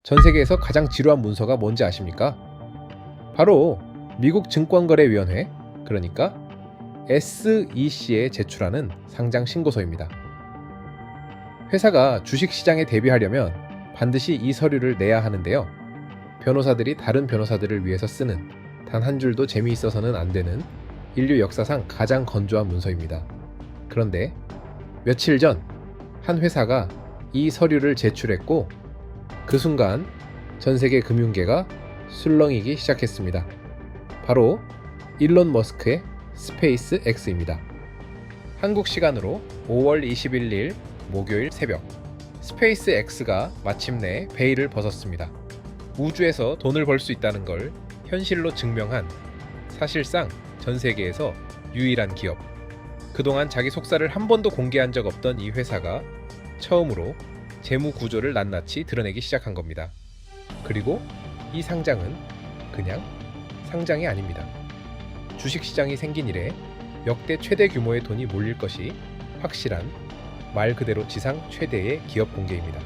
전 세계에서 가장 지루한 문서가 뭔지 아십니까? 바로 미국 증권거래위원회, 그러니까 SEC에 제출하는 상장 신고서입니다. 회사가 주식시장에 데뷔하려면 반드시 이 서류를 내야 하는데요. 변호사들이 다른 변호사들을 위해서 쓰는 단 한 줄도 재미있어서는 안 되는 인류 역사상 가장 건조한 문서입니다. 그런데 며칠 전 한 회사가 이 서류를 제출했고 그 순간 전 세계 금융계가 술렁이기 시작했습니다. 바로 일론 머스크의 스페이스 X입니다. 한국 시간으로 5월 21일 목요일 새벽, 스페이스 X가 마침내 베일을 벗었습니다. 우주에서 돈을 벌 수 있다는 걸 현실로 증명한 사실상 전 세계에서 유일한 기업. 그동안 자기 속살을 한 번도 공개한 적 없던 이 회사가 처음으로 재무 구조를 낱낱이 드러내기 시작한 겁니다. 그리고 이 상장은 그냥 상장이 아닙니다. 주식시장이 생긴 이래 역대 최대 규모의 돈이 몰릴 것이 확실한 말 그대로 지상 최대의 기업 공개입니다.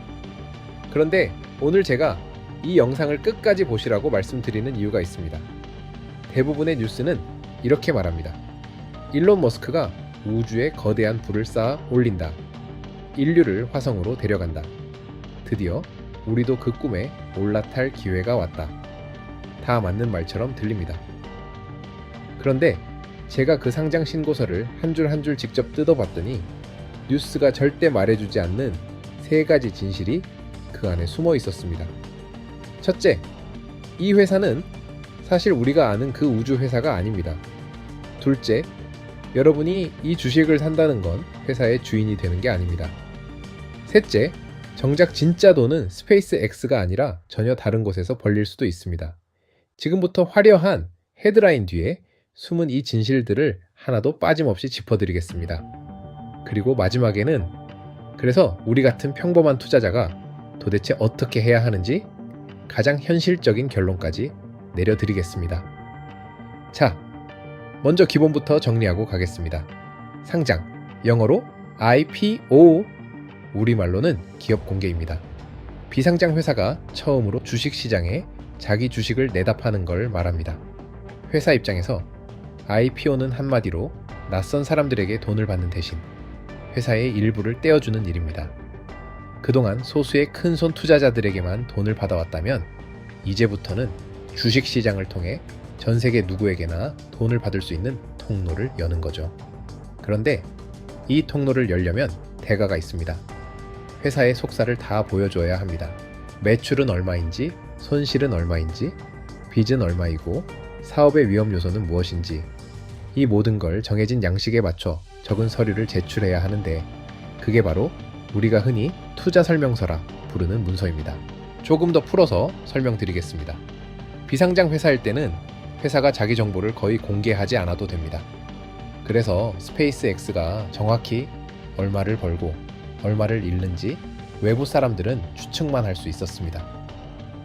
그런데 오늘 제가 이 영상을 끝까지 보시라고 말씀드리는 이유가 있습니다. 대부분의 뉴스는 이렇게 말합니다. 일론 머스크가 우주에 거대한 불을 쌓아 올린다. 인류를 화성으로 데려간다. 드디어 우리도 그 꿈에 올라탈 기회가 왔다. 다 맞는 말처럼 들립니다. 그런데 제가 그 상장 신고서를 한 줄 한 줄 직접 뜯어봤더니 뉴스가 절대 말해주지 않는 세 가지 진실이 그 안에 숨어 있었습니다. 첫째, 이 회사는 사실 우리가 아는 그 우주 회사가 아닙니다. 둘째, 여러분이 이 주식을 산다는 건 회사의 주인이 되는 게 아닙니다. 셋째, 정작 진짜 돈은 스페이스 X가 아니라 전혀 다른 곳에서 벌릴 수도 있습니다. 지금부터 화려한 헤드라인 뒤에 숨은 이 진실들을 하나도 빠짐없이 짚어드리겠습니다. 그리고 마지막에는 그래서 우리 같은 평범한 투자자가 도대체 어떻게 해야 하는지 가장 현실적인 결론까지 내려드리겠습니다. 자, 먼저 기본부터 정리하고 가겠습니다. 상장, 영어로 IPO, 우리말로는 기업 공개입니다. 비상장 회사가 처음으로 주식시장에 자기 주식을 내다 파는 걸 말합니다. 회사 입장에서 IPO는 한마디로 낯선 사람들에게 돈을 받는 대신 회사의 일부를 떼어주는 일입니다. 그동안 소수의 큰손 투자자들에게만 돈을 받아왔다면 이제부터는 주식시장을 통해 전 세계 누구에게나 돈을 받을 수 있는 통로를 여는 거죠. 그런데 이 통로를 열려면 대가가 있습니다. 회사의 속살을 다 보여줘야 합니다. 매출은 얼마인지, 손실은 얼마인지, 빚은 얼마이고, 사업의 위험 요소는 무엇인지, 이 모든 걸 정해진 양식에 맞춰 적은 서류를 제출해야 하는데 그게 바로 우리가 흔히 투자 설명서라 부르는 문서입니다. 조금 더 풀어서 설명드리겠습니다. 비상장 회사일 때는 회사가 자기 정보를 거의 공개하지 않아도 됩니다. 그래서 스페이스 X가 정확히 얼마를 벌고 얼마를 잃는지 외부 사람들은 추측만 할 수 있었습니다.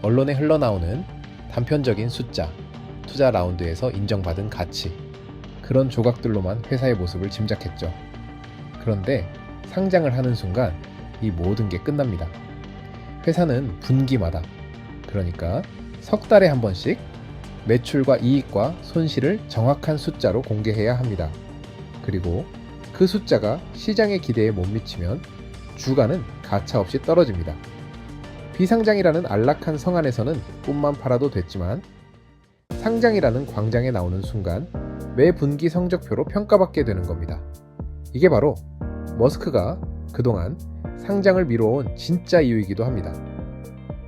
언론에 흘러나오는 단편적인 숫자, 투자 라운드에서 인정받은 가치, 그런 조각들로만 회사의 모습을 짐작했죠. 그런데 상장을 하는 순간 이 모든 게 끝납니다. 회사는 분기마다, 그러니까 석 달에 한 번씩 매출과 이익과 손실을 정확한 숫자로 공개해야 합니다. 그리고 그 숫자가 시장의 기대에 못 미치면 주가는 가차없이 떨어집니다. 비상장이라는 안락한 성 안에서는 꿈만 팔아도 됐지만 상장이라는 광장에 나오는 순간 매 분기 성적표로 평가받게 되는 겁니다. 이게 바로 머스크가 그동안 상장을 미뤄온 진짜 이유이기도 합니다.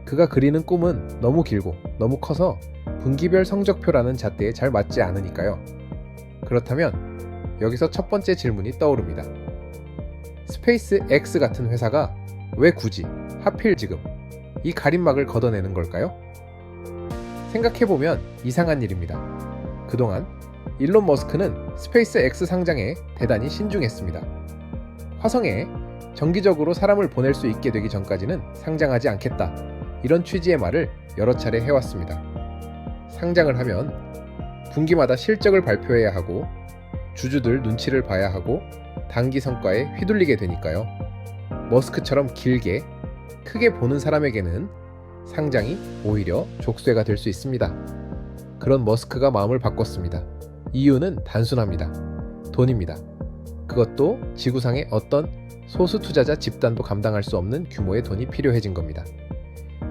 그가 그리는 꿈은 너무 길고 너무 커서 분기별 성적표라는 잣대에 잘 맞지 않으니까요. 그렇다면 여기서 첫 번째 질문이 떠오릅니다. 스페이스 X 같은 회사가 왜 굳이 하필 지금 이 가림막을 걷어내는 걸까요? 생각해보면 이상한 일입니다. 그동안 일론 머스크는 스페이스 X 상장에 대단히 신중했습니다. 화성에 정기적으로 사람을 보낼 수 있게 되기 전까지는 상장하지 않겠다, 이런 취지의 말을 여러 차례 해왔습니다. 상장을 하면 분기마다 실적을 발표해야 하고 주주들 눈치를 봐야 하고 단기 성과에 휘둘리게 되니까요. 머스크처럼 길게 크게 보는 사람에게는 상장이 오히려 족쇄가 될 수 있습니다. 그런 머스크가 마음을 바꿨습니다. 이유는 단순합니다. 돈입니다. 그것도 지구상의 어떤 소수 투자자 집단도 감당할 수 없는 규모의 돈이 필요해진 겁니다.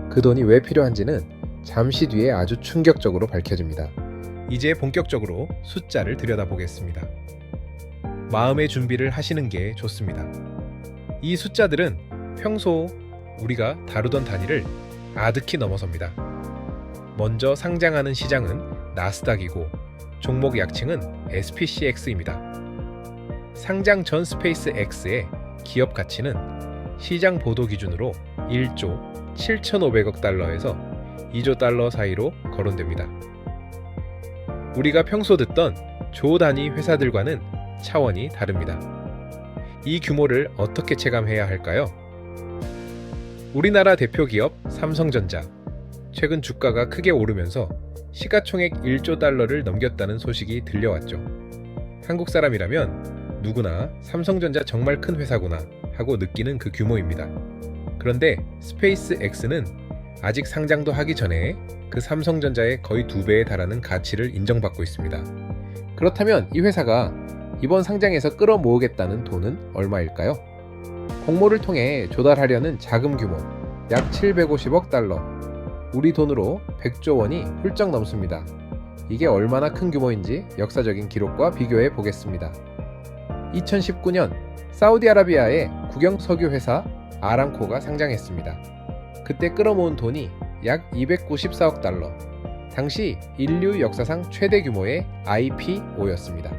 그 돈이 왜 필요한지는 잠시 뒤에 아주 충격적으로 밝혀집니다. 이제 본격적으로 숫자를 들여다보겠습니다. 마음의 준비를 하시는 게 좋습니다. 이 숫자들은 평소 우리가 다루던 단위를 아득히 넘어섭니다. 먼저 상장하는 시장은 나스닥이고 종목 약칭은 SPCX입니다. 상장 전 스페이스 X의 기업 가치는 시장 보도 기준으로 1조 7,500억 달러에서 2조 달러 사이로 거론됩니다. 우리가 평소 듣던 조 단위 회사들과는 차원이 다릅니다. 이 규모를 어떻게 체감해야 할까요? 우리나라 대표 기업 삼성전자. 최근 주가가 크게 오르면서 시가총액 1조 달러를 넘겼다는 소식이 들려왔죠. 한국 사람이라면 누구나 삼성전자 정말 큰 회사구나 하고 느끼는 그 규모입니다. 그런데 스페이스 X는 아직 상장도 하기 전에 그 삼성전자의 거의 2배에 달하는 가치를 인정받고 있습니다. 그렇다면 이 회사가 이번 상장에서 끌어모으겠다는 돈은 얼마일까요? 공모를 통해 조달하려는 자금 규모 약 750억 달러, 우리 돈으로 100조 원이 훌쩍 넘습니다. 이게 얼마나 큰 규모인지 역사적인 기록과 비교해 보겠습니다. 2019년 사우디아라비아의 국영 석유 회사 아람코가 상장했습니다. 그때 끌어모은 돈이 약 294억 달러, 당시 인류 역사상 최대 규모의 IPO였습니다.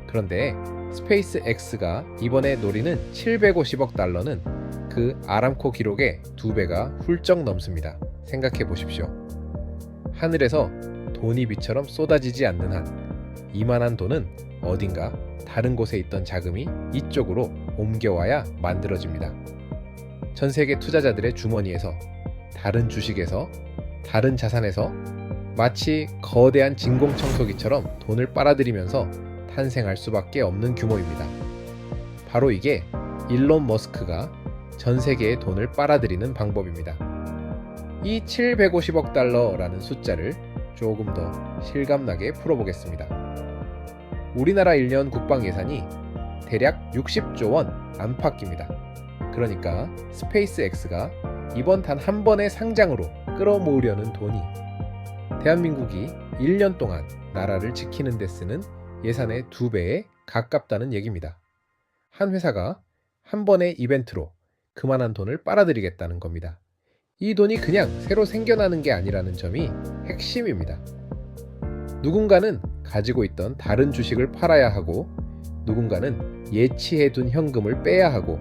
그런데 스페이스 X가 이번에 노리는 750억 달러는 그 아람코 기록의 2배가 훌쩍 넘습니다. 생각해 보십시오. 하늘에서 돈이 비처럼 쏟아지지 않는 한 이만한 돈은 어딘가 다른 곳에 있던 자금이 이쪽으로 옮겨와야 만들어집니다. 전 세계 투자자들의 주머니에서, 다른 주식에서, 다른 자산에서 마치 거대한 진공청소기처럼 돈을 빨아들이면서 탄생할 수밖에 없는 규모입니다. 바로 이게 일론 머스크가 전 세계의 돈을 빨아들이는 방법입니다. 이 750억 달러라는 숫자를 조금 더 실감나게 풀어보겠습니다. 우리나라 1년 국방 예산이 대략 60조 원 안팎입니다. 그러니까 스페이스 X가 이번 단 한 번의 상장으로 끌어모으려는 돈이 대한민국이 1년 동안 나라를 지키는 데 쓰는 예산의 2배에 가깝다는 얘기입니다. 한 회사가 한 번의 이벤트로 그만한 돈을 빨아들이겠다는 겁니다. 이 돈이 그냥 새로 생겨나는 게 아니라는 점이 핵심입니다. 누군가는 가지고 있던 다른 주식을 팔아야 하고, 누군가는 예치해둔 현금을 빼야 하고,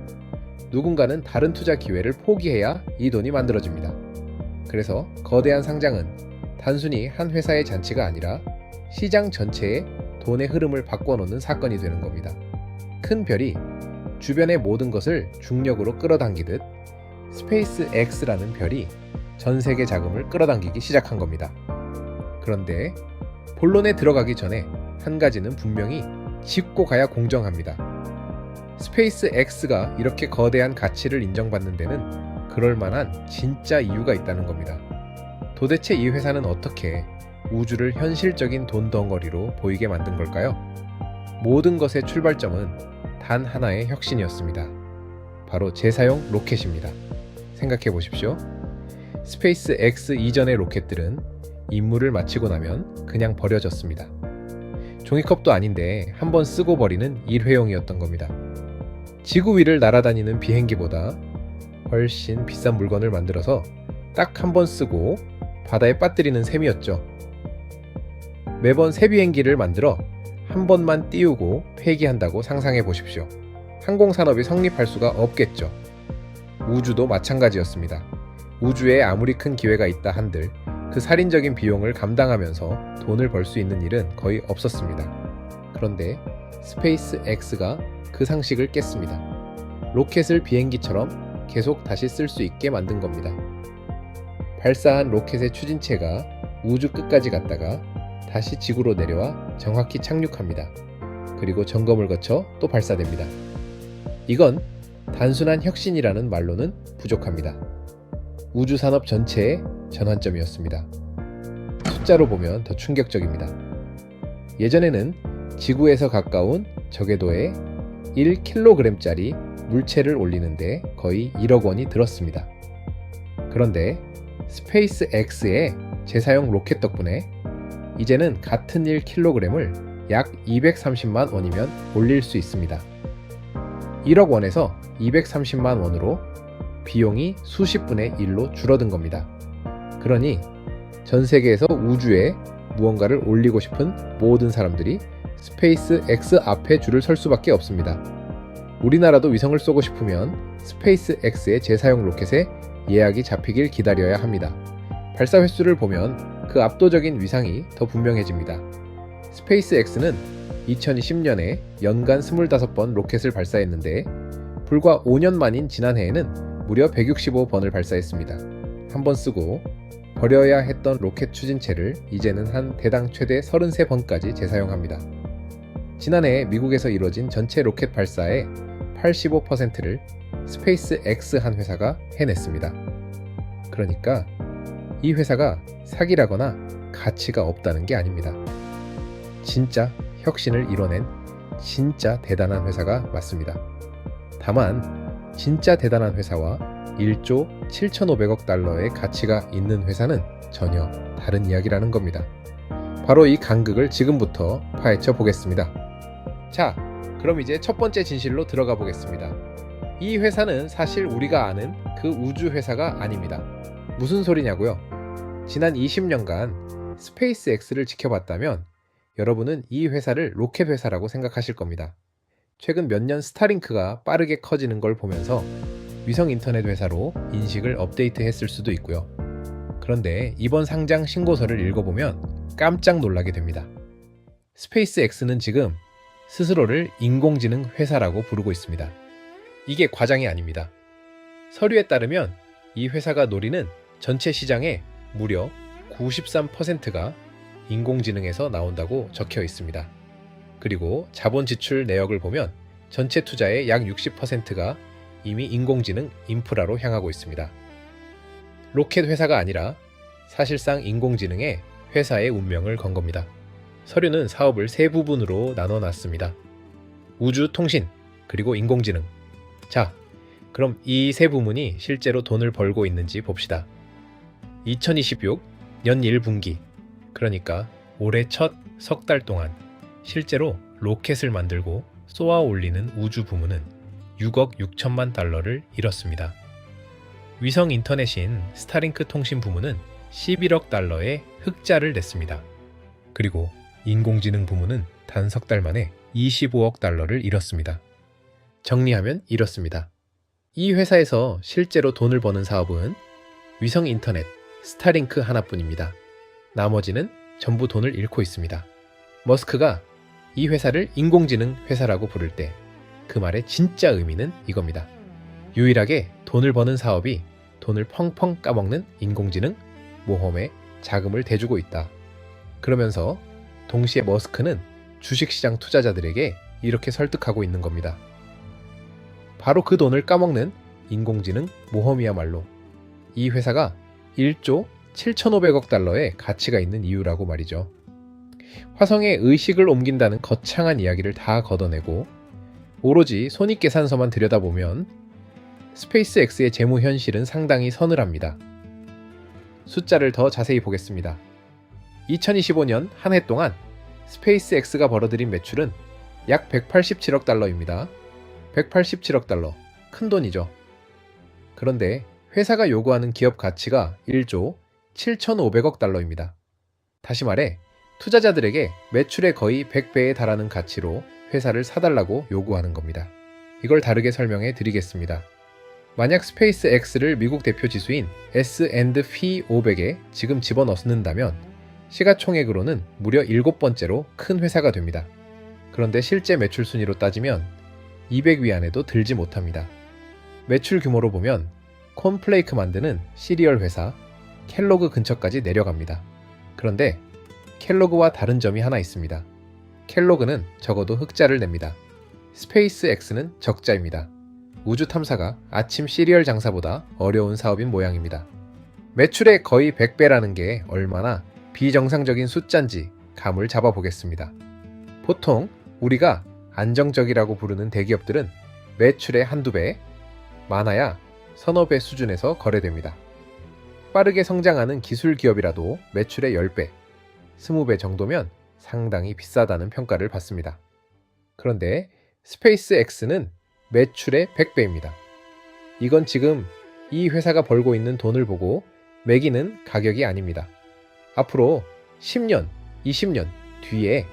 누군가는 다른 투자 기회를 포기해야 이 돈이 만들어집니다. 그래서 거대한 상장은 단순히 한 회사의 잔치가 아니라 시장 전체의 돈의 흐름을 바꿔놓는 사건이 되는 겁니다. 큰 별이 주변의 모든 것을 중력으로 끌어당기듯 스페이스 X라는 별이 전 세계 자금을 끌어당기기 시작한 겁니다. 그런데 본론에 들어가기 전에 한 가지는 분명히 짚고 가야 공정합니다. 스페이스 X가 이렇게 거대한 가치를 인정받는 데는 그럴 만한 진짜 이유가 있다는 겁니다. 도대체 이 회사는 어떻게 우주를 현실적인 돈 덩어리로 보이게 만든 걸까요? 모든 것의 출발점은 단 하나의 혁신이었습니다. 바로 재사용 로켓입니다. 생각해 보십시오. 스페이스 X 이전의 로켓들은 임무를 마치고 나면 그냥 버려졌습니다. 종이컵도 아닌데 한번 쓰고 버리는 일회용이었던 겁니다. 지구 위를 날아다니는 비행기보다 훨씬 비싼 물건을 만들어서 딱 한 번 쓰고 바다에 빠뜨리는 셈이었죠. 매번 새 비행기를 만들어 한 번만 띄우고 폐기한다고 상상해 보십시오. 항공산업이 성립할 수가 없겠죠. 우주도 마찬가지였습니다. 우주에 아무리 큰 기회가 있다 한들 그 살인적인 비용을 감당하면서 돈을 벌 수 있는 일은 거의 없었습니다. 그런데 스페이스 X가 그 상식을 깼습니다. 로켓을 비행기처럼 계속 다시 쓸 수 있게 만든 겁니다. 발사한 로켓의 추진체가 우주 끝까지 갔다가 다시 지구로 내려와 정확히 착륙합니다. 그리고 점검을 거쳐 또 발사됩니다. 이건 단순한 혁신이라는 말로는 부족합니다. 우주산업 전체의 전환점이었습니다. 숫자로 보면 더 충격적입니다. 예전에는 지구에서 가까운 저궤도에 1kg짜리 물체를 올리는데 거의 1억 원이 들었습니다. 그런데 스페이스 X의 재사용 로켓 덕분에 이제는 같은 1kg을 약 230만 원이면 올릴 수 있습니다. 1억 원에서 230만 원으로 비용이 수십 분의 1로 줄어든 겁니다. 그러니 전 세계에서 우주에 무언가를 올리고 싶은 모든 사람들이 스페이스 X 앞에 줄을 설 수밖에 없습니다. 우리나라도 위성을 쏘고 싶으면 스페이스 X의 재사용 로켓에 예약이 잡히길 기다려야 합니다. 발사 횟수를 보면 그 압도적인 위상이 더 분명해집니다. 스페이스 X는 2020년에 연간 25번 로켓을 발사했는데 불과 5년 만인 지난해에는 무려 165번을 발사했습니다. 한 번 쓰고 버려야 했던 로켓 추진체를 이제는 한 대당 최대 33번까지 재사용합니다. 지난해 미국에서 이뤄진 전체 로켓 발사의 85%를 스페이스 X 한 회사가 해냈습니다. 그러니까 이 회사가 사기라거나 가치가 없다는 게 아닙니다. 진짜 혁신을 이뤄낸 진짜 대단한 회사가 맞습니다. 다만 진짜 대단한 회사와 1조 7,500억 달러의 가치가 있는 회사는 전혀 다른 이야기라는 겁니다. 바로 이 간극을 지금부터 파헤쳐 보겠습니다. 자, 그럼 이제 첫 번째 진실로 들어가 보겠습니다. 이 회사는 사실 우리가 아는 그 우주 회사가 아닙니다. 무슨 소리냐고요? 지난 20년간 스페이스 X를 지켜봤다면 여러분은 이 회사를 로켓 회사라고 생각하실 겁니다. 최근 몇 년 스타링크가 빠르게 커지는 걸 보면서 위성 인터넷 회사로 인식을 업데이트했을 수도 있고요. 그런데 이번 상장 신고서를 읽어보면 깜짝 놀라게 됩니다. 스페이스 X는 지금 스스로를 인공지능 회사라고 부르고 있습니다. 이게 과장이 아닙니다. 서류에 따르면 이 회사가 노리는 전체 시장의 무려 93%가 인공지능에서 나온다고 적혀 있습니다. 그리고 자본 지출 내역을 보면 전체 투자의 약 60%가 이미 인공지능 인프라로 향하고 있습니다. 로켓 회사가 아니라 사실상 인공지능의 회사의 운명을 건 겁니다. 서류는 사업을 세 부분으로 나눠놨습니다. 우주, 통신, 그리고 인공지능. 자, 그럼 이 세 부문이 실제로 돈을 벌고 있는지 봅시다. 2026년 1분기, 그러니까 올해 첫 석 달 동안 실제로 로켓을 만들고 쏘아 올리는 우주 부문은 6억 6천만 달러를 잃었습니다. 위성 인터넷인 스타링크 통신 부문은 11억 달러의 흑자를 냈습니다. 그리고 인공지능 부문은 단 석 달 만에 25억 달러를 잃었습니다. 정리하면 이렇습니다. 이 회사에서 실제로 돈을 버는 사업은 위성 인터넷, 스타링크 하나뿐입니다. 나머지는 전부 돈을 잃고 있습니다. 머스크가 이 회사를 인공지능 회사라고 부를 때 그 말의 진짜 의미는 이겁니다. 유일하게 돈을 버는 사업이 돈을 펑펑 까먹는 인공지능 모험에 자금을 대주고 있다. 그러면서 동시에 머스크는 주식시장 투자자들에게 이렇게 설득하고 있는 겁니다. 바로 그 돈을 까먹는 인공지능 모험이야말로 이 회사가 1조 7,500억 달러의 가치가 있는 이유라고 말이죠. 화성에 의식을 옮긴다는 거창한 이야기를 다 걷어내고 오로지 손익계산서만 들여다보면 스페이스 X의 재무 현실은 상당히 서늘합니다. 숫자를 더 자세히 보겠습니다. 2025년 한 해 동안 스페이스 X가 벌어들인 매출은 약 187억 달러입니다. 187억 달러, 큰 돈이죠. 그런데 회사가 요구하는 기업 가치가 1조 7,500억 달러입니다. 다시 말해 투자자들에게 매출의 거의 100배에 달하는 가치로 회사를 사달라고 요구하는 겁니다. 이걸 다르게 설명해 드리겠습니다. 만약 스페이스 X를 미국 대표 지수인 S&P 500에 지금 집어넣는다면 시가총액으로는 무려 7번째로 큰 회사가 됩니다. 그런데 실제 매출 순위로 따지면 200위 안에도 들지 못합니다. 매출 규모로 보면 콘플레이크 만드는 시리얼 회사 켈로그 근처까지 내려갑니다. 그런데 켈로그와 다른 점이 하나 있습니다. 켈로그는 적어도 흑자를 냅니다. 스페이스 X는 적자입니다. 우주 탐사가 아침 시리얼 장사보다 어려운 사업인 모양입니다. 매출의 거의 100배라는 게 얼마나 비정상적인 숫자인지 감을 잡아보겠습니다. 보통 우리가 안정적이라고 부르는 대기업들은 매출의 한두 배, 많아야 서너 배 수준에서 거래됩니다. 빠르게 성장하는 기술 기업이라도 매출의 10배, 20배 정도면 상당히 비싸다는 평가를 받습니다. 그런데 스페이스X는 매출의 100배입니다. 이건 지금 이 회사가 벌고 있는 돈을 보고 매기는 가격이 아닙니다. 앞으로 10년, 20년 뒤에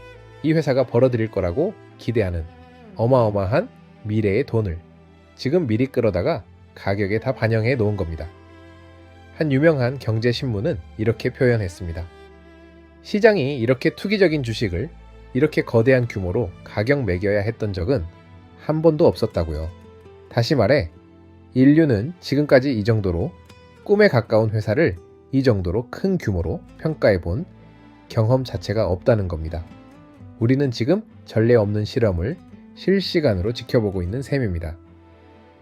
이 회사가 벌어들일 거라고 기대하는 어마어마한 미래의 돈을 지금 미리 끌어다가 가격에 다 반영해 놓은 겁니다. 한 유명한 경제신문은 이렇게 표현했습니다. 시장이 이렇게 투기적인 주식을 이렇게 거대한 규모로 가격 매겨야 했던 적은 한 번도 없었다고요. 다시 말해, 인류는 지금까지 이 정도로 꿈에 가까운 회사를 이 정도로 큰 규모로 평가해 본 경험 자체가 없다는 겁니다. 우리는 지금 전례 없는 실험을 실시간으로 지켜보고 있는 셈입니다.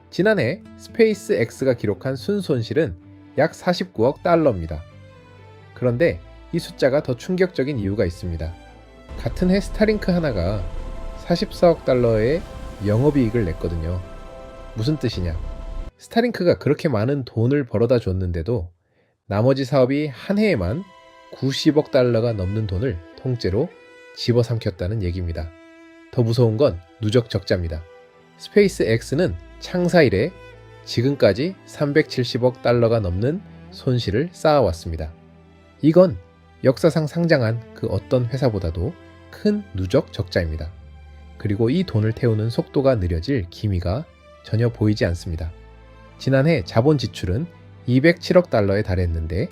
지난해 스페이스X가 기록한 순손실은 약 49억 달러입니다. 그런데 이 숫자가 더 충격적인 이유가 있습니다. 같은 해 스타링크 하나가 44억 달러의 영업이익을 냈거든요. 무슨 뜻이냐? 스타링크가 그렇게 많은 돈을 벌어다 줬는데도 나머지 사업이 한 해에만 90억 달러가 넘는 돈을 통째로 집어삼켰다는 얘기입니다. 더 무서운 건 누적 적자입니다. 스페이스X는 창사 이래 지금까지 370억 달러가 넘는 손실을 쌓아왔습니다. 이건 역사상 상장한 그 어떤 회사보다도 큰 누적 적자입니다. 그리고 이 돈을 태우는 속도가 느려질 기미가 전혀 보이지 않습니다. 지난해 자본 지출은 207억 달러에 달했는데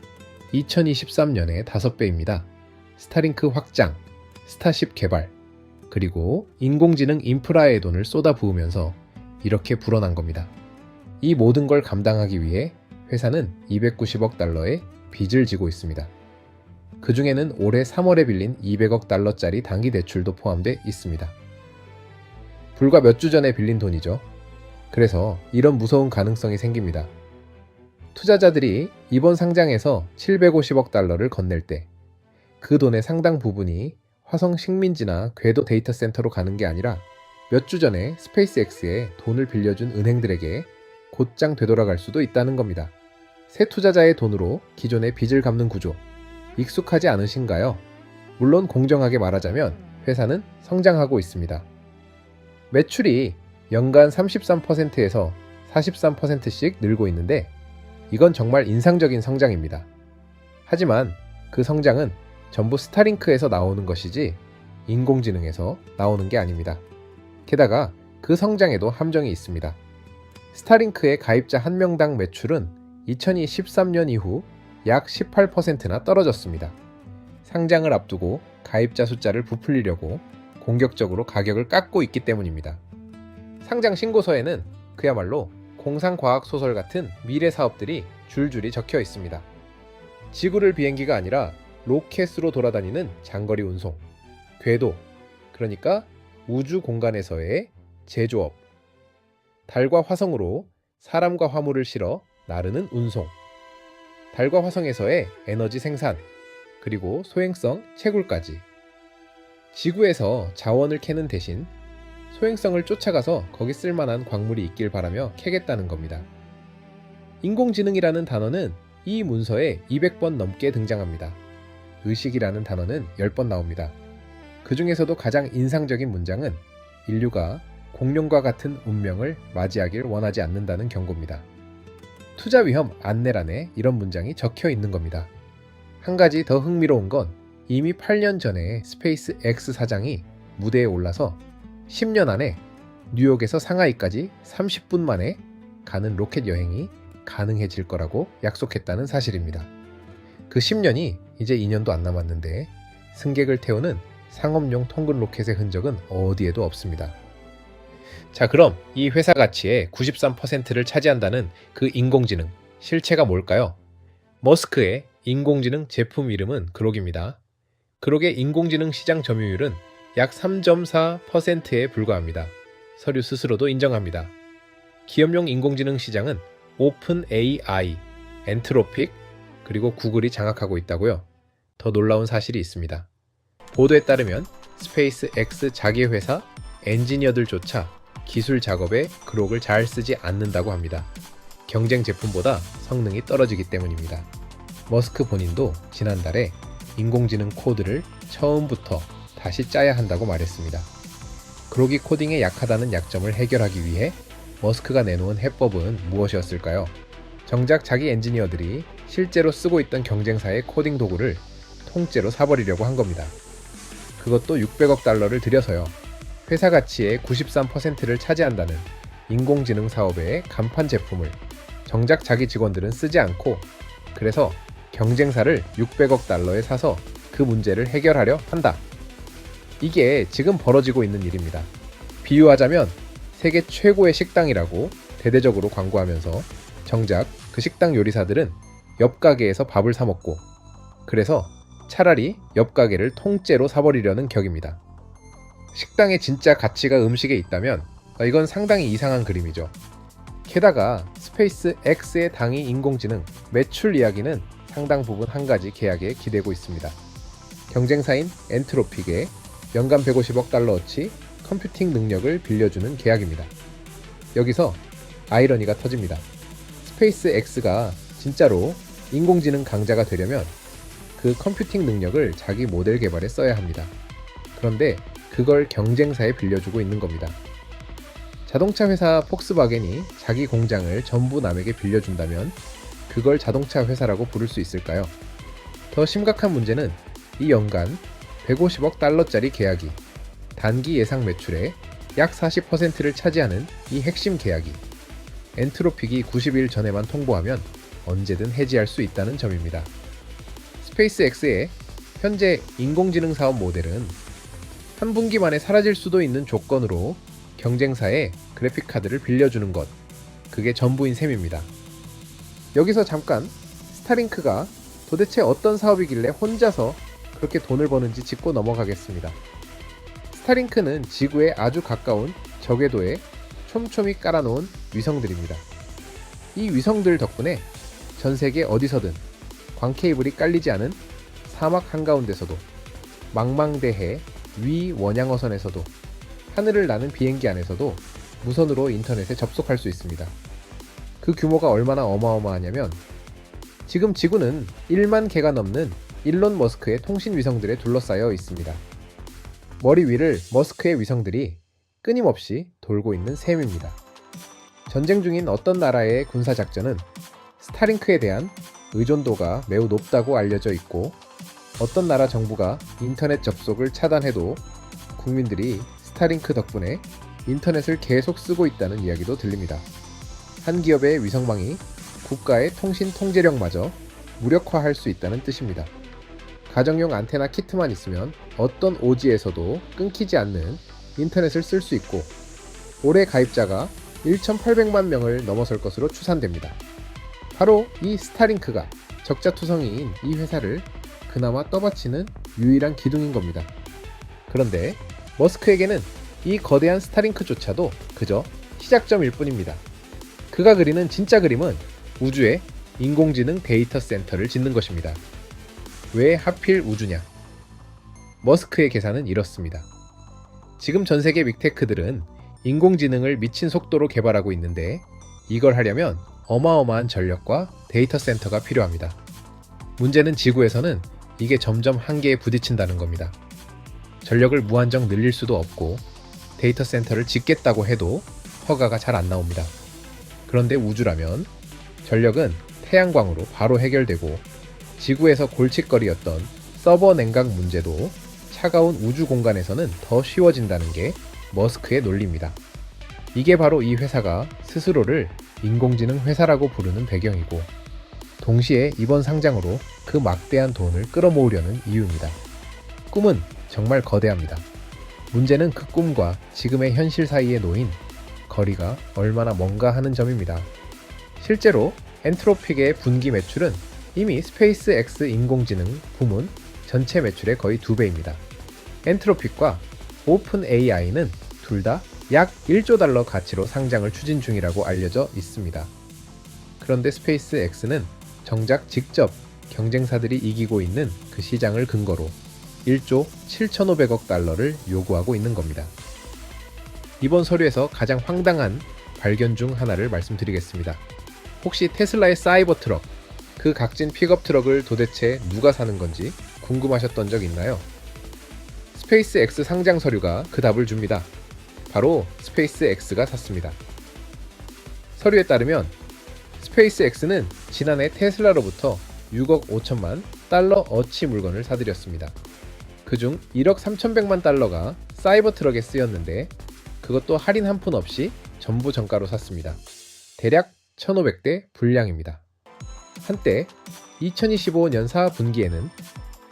2023년에 5배입니다. 스타링크 확장, 스타쉽 개발, 그리고 인공지능 인프라의 돈을 쏟아부으면서 이렇게 불어난 겁니다. 이 모든 걸 감당하기 위해 회사는 290억 달러의 빚을 지고 있습니다. 그 중에는 올해 3월에 빌린 200억 달러짜리 단기 대출도 포함되어 있습니다. 불과 몇 주 전에 빌린 돈이죠. 그래서 이런 무서운 가능성이 생깁니다. 투자자들이 이번 상장에서 750억 달러를 건넬 때 그 돈의 상당 부분이 화성 식민지나 궤도 데이터 센터로 가는 게 아니라 몇 주 전에 스페이스X에 돈을 빌려준 은행들에게 곧장 되돌아갈 수도 있다는 겁니다. 새 투자자의 돈으로 기존의 빚을 갚는 구조, 익숙하지 않으신가요? 물론 공정하게 말하자면 회사는 성장하고 있습니다. 매출이 연간 33%에서 43%씩 늘고 있는데 이건 정말 인상적인 성장입니다. 하지만 그 성장은 전부 스타링크에서 나오는 것이지 인공지능에서 나오는 게 아닙니다. 게다가 그 성장에도 함정이 있습니다. 스타링크의 가입자 한 명당 매출은 2013년 이후 약 18%나 떨어졌습니다. 상장을 앞두고 가입자 숫자를 부풀리려고 공격적으로 가격을 깎고 있기 때문입니다. 상장 신고서에는 그야말로 공상과학 소설 같은 미래 사업들이 줄줄이 적혀 있습니다. 지구를 비행기가 아니라 로켓으로 돌아다니는 장거리 운송, 궤도, 그러니까 우주 공간에서의 제조업, 달과 화성으로 사람과 화물을 실어 나르는 운송, 달과 화성에서의 에너지 생산, 그리고 소행성 채굴까지. 지구에서 자원을 캐는 대신 소행성을 쫓아가서 거기 쓸만한 광물이 있길 바라며 캐겠다는 겁니다. 인공지능이라는 단어는 이 문서에 200번 넘게 등장합니다. 의식이라는 단어는 10번 나옵니다. 그 중에서도 가장 인상적인 문장은 인류가 공룡과 같은 운명을 맞이하길 원하지 않는다는 경고입니다. 투자 위험 안내란에 이런 문장이 적혀 있는 겁니다. 한 가지 더 흥미로운 건 이미 8년 전에 스페이스X 사장이 무대에 올라서 10년 안에 뉴욕에서 상하이까지 30분 만에 가는 로켓 여행이 가능해질 거라고 약속했다는 사실입니다. 그 10년이 이제 2년도 안 남았는데 승객을 태우는 상업용 통근 로켓의 흔적은 어디에도 없습니다. 자, 그럼 이 회사 가치의 93%를 차지한다는 그 인공지능, 실체가 뭘까요? 머스크의 인공지능 제품 이름은 그록입니다. 그록의 인공지능 시장 점유율은 약 3.4%에 불과합니다. 서류 스스로도 인정합니다. 기업용 인공지능 시장은 오픈 AI, 엔트로픽, 그리고 구글이 장악하고 있다고요? 더 놀라운 사실이 있습니다. 보도에 따르면 스페이스 X 자기 회사 엔지니어들조차 기술 작업에 그록을 잘 쓰지 않는다고 합니다. 경쟁 제품보다 성능이 떨어지기 때문입니다. 머스크 본인도 지난달에 인공지능 코드를 처음부터 다시 짜야 한다고 말했습니다. 그록이 코딩에 약하다는 약점을 해결하기 위해 머스크가 내놓은 해법은 무엇이었을까요? 정작 자기 엔지니어들이 실제로 쓰고 있던 경쟁사의 코딩 도구를 통째로 사버리려고 한 겁니다. 그것도 600억 달러를 들여서요. 회사 가치의 93%를 차지한다는 인공지능 사업의 간판 제품을 정작 자기 직원들은 쓰지 않고, 그래서 경쟁사를 600억 달러에 사서 그 문제를 해결하려 한다. 이게 지금 벌어지고 있는 일입니다. 비유하자면 세계 최고의 식당이라고 대대적으로 광고하면서 정작 그 식당 요리사들은 옆 가게에서 밥을 사 먹고, 그래서 차라리 옆 가게를 통째로 사버리려는 격입니다. 식당의 진짜 가치가 음식에 있다면 이건 상당히 이상한 그림이죠. 게다가 스페이스 X의 당위 인공지능 매출 이야기는 상당 부분 한 가지 계약에 기대고 있습니다. 경쟁사인 엔트로픽에 연간 150억 달러어치 컴퓨팅 능력을 빌려주는 계약입니다. 여기서 아이러니가 터집니다. 스페이스 X가 진짜로 인공지능 강자가 되려면 그 컴퓨팅 능력을 자기 모델 개발에 써야 합니다. 그런데 그걸 경쟁사에 빌려주고 있는 겁니다. 자동차 회사 폭스바겐이 자기 공장을 전부 남에게 빌려준다면 그걸 자동차 회사라고 부를 수 있을까요? 더 심각한 문제는 이 연간 150억 달러짜리 계약이 단기 예상 매출의 약 40%를 차지하는 이 핵심 계약이 엔트로픽이 90일 전에만 통보하면 언제든 해지할 수 있다는 점입니다. 스페이스X의 현재 인공지능 사업 모델은 한 분기 만에 사라질 수도 있는 조건으로 경쟁사에 그래픽카드를 빌려주는 것, 그게 전부인 셈입니다. 여기서 잠깐 스타링크가 도대체 어떤 사업이길래 혼자서 그렇게 돈을 버는지 짚고 넘어가겠습니다. 스타링크는 지구에 아주 가까운 저궤도에 촘촘히 깔아놓은 위성들입니다. 이 위성들 덕분에 전 세계 어디서든 광케이블이 깔리지 않은 사막 한가운데서도 망망대해 위 원양어선에서도 하늘을 나는 비행기 안에서도 무선으로 인터넷에 접속할 수 있습니다. 그 규모가 얼마나 어마어마하냐면 지금 지구는 1만 개가 넘는 일론 머스크의 통신 위성들에 둘러싸여 있습니다. 머리 위를 머스크의 위성들이 끊임없이 돌고 있는 셈입니다. 전쟁 중인 어떤 나라의 군사작전은 스타링크에 대한 의존도가 매우 높다고 알려져 있고, 어떤 나라 정부가 인터넷 접속을 차단해도 국민들이 스타링크 덕분에 인터넷을 계속 쓰고 있다는 이야기도 들립니다. 한 기업의 위성망이 국가의 통신 통제력마저 무력화할 수 있다는 뜻입니다. 가정용 안테나 키트만 있으면 어떤 오지에서도 끊기지 않는 인터넷을 쓸 수 있고, 올해 가입자가 1,800만 명을 넘어설 것으로 추산됩니다. 바로 이 스타링크가 적자투성이인 이 회사를 그나마 떠받치는 유일한 기둥인 겁니다. 그런데 머스크에게는 이 거대한 스타링크조차도 그저 시작점일 뿐입니다. 그가 그리는 진짜 그림은 우주에 인공지능 데이터 센터를 짓는 것입니다. 왜 하필 우주냐? 머스크의 계산은 이렇습니다. 지금 전 세계 빅테크들은 인공지능을 미친 속도로 개발하고 있는데 이걸 하려면 어마어마한 전력과 데이터 센터가 필요합니다. 문제는 지구에서는 이게 점점 한계에 부딪힌다는 겁니다. 전력을 무한정 늘릴 수도 없고 데이터 센터를 짓겠다고 해도 허가가 잘 안 나옵니다. 그런데 우주라면 전력은 태양광으로 바로 해결되고, 지구에서 골칫거리였던 서버 냉각 문제도 차가운 우주 공간에서는 더 쉬워진다는 게 머스크의 논리입니다. 이게 바로 이 회사가 스스로를 인공지능 회사라고 부르는 배경이고, 동시에 이번 상장으로 그 막대한 돈을 끌어모으려는 이유입니다. 꿈은 정말 거대합니다. 문제는 그 꿈과 지금의 현실 사이에 놓인 거리가 얼마나 먼가 하는 점입니다. 실제로 엔트로픽의 분기 매출은 이미 스페이스 X 인공지능 부문 전체 매출의 거의 2배입니다. 엔트로픽과 오픈 AI는 둘 다 약 1조 달러 가치로 상장을 추진 중이라고 알려져 있습니다. 그런데 스페이스 X는 정작 직접 경쟁사들이 이기고 있는 그 시장을 근거로 1조 7,500억 달러를 요구하고 있는 겁니다. 이번 서류에서 가장 황당한 발견 중 하나를 말씀드리겠습니다. 혹시 테슬라의 사이버 트럭, 그 각진 픽업 트럭을 도대체 누가 사는 건지 궁금하셨던 적 있나요? 스페이스 X 상장 서류가 그 답을 줍니다. 바로 스페이스 X가 샀습니다. 서류에 따르면 스페이스 X는 지난해 테슬라로부터 6억 5천만 달러 어치 물건을 사들였습니다. 그중 1억 3,100만 달러가 사이버 트럭에 쓰였는데 그것도 할인 한 푼 없이 전부 정가로 샀습니다. 대략 1,500대 분량입니다. 한때 2025년 4분기에는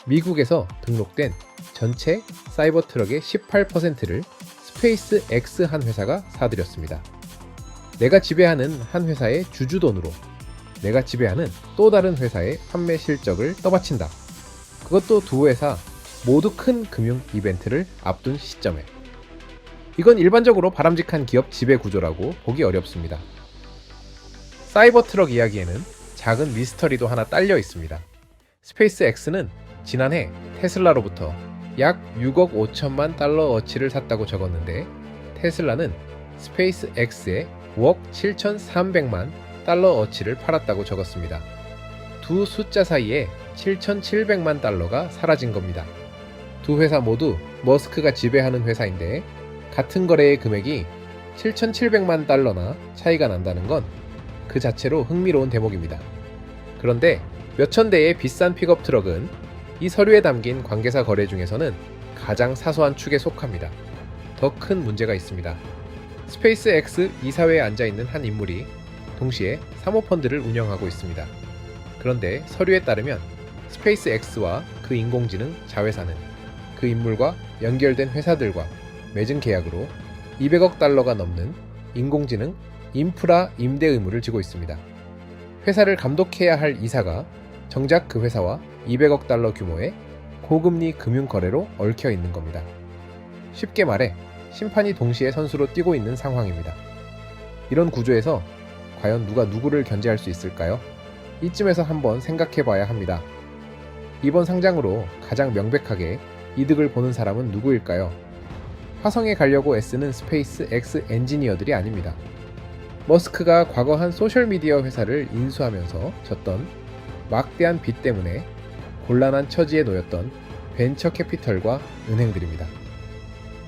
미국에서 등록된 전체 사이버 트럭의 18%를 스페이스 X 한 회사가 사들였습니다. 내가 지배하는 한 회사의 주주돈으로 내가 지배하는 또 다른 회사의 판매 실적을 떠받친다. 그것도 두 회사 모두 큰 금융 이벤트를 앞둔 시점에. 이건 일반적으로 바람직한 기업 지배 구조라고 보기 어렵습니다. 사이버 트럭 이야기에는 작은 미스터리도 하나 딸려 있습니다. 스페이스 X는 지난해 테슬라로부터 약 6억 5천만 달러 어치를 샀다고 적었는데 테슬라는 스페이스 X에 5억 7,300만 달러 어치를 팔았다고 적었습니다. 두 숫자 사이에 7,700만 달러가 사라진 겁니다. 두 회사 모두 머스크가 지배하는 회사인데 같은 거래의 금액이 7,700만 달러나 차이가 난다는 건 그 자체로 흥미로운 대목입니다. 그런데 몇천 대의 비싼 픽업 트럭은 이 서류에 담긴 관계사 거래 중에서는 가장 사소한 축에 속합니다. 더 큰 문제가 있습니다. 스페이스 X 이사회에 앉아있는 한 인물이 동시에 사모펀드를 운영하고 있습니다. 그런데 서류에 따르면 스페이스 X와 그 인공지능 자회사는 그 인물과 연결된 회사들과 맺은 계약으로 200억 달러가 넘는 인공지능 인프라 임대 의무를 지고 있습니다. 회사를 감독해야 할 이사가 정작 그 회사와 200억 달러 규모의 고금리 금융 거래로 얽혀 있는 겁니다. 쉽게 말해 심판이 동시에 선수로 뛰고 있는 상황입니다. 이런 구조에서 과연 누가 누구를 견제할 수 있을까요? 이쯤에서 한번 생각해 봐야 합니다. 이번 상장으로 가장 명백하게 이득을 보는 사람은 누구일까요? 화성에 가려고 애쓰는 스페이스 X 엔지니어들이 아닙니다. 머스크가 과거 한 소셜미디어 회사를 인수하면서 졌던 막대한 빚 때문에 곤란한 처지에 놓였던 벤처 캐피털과 은행들입니다.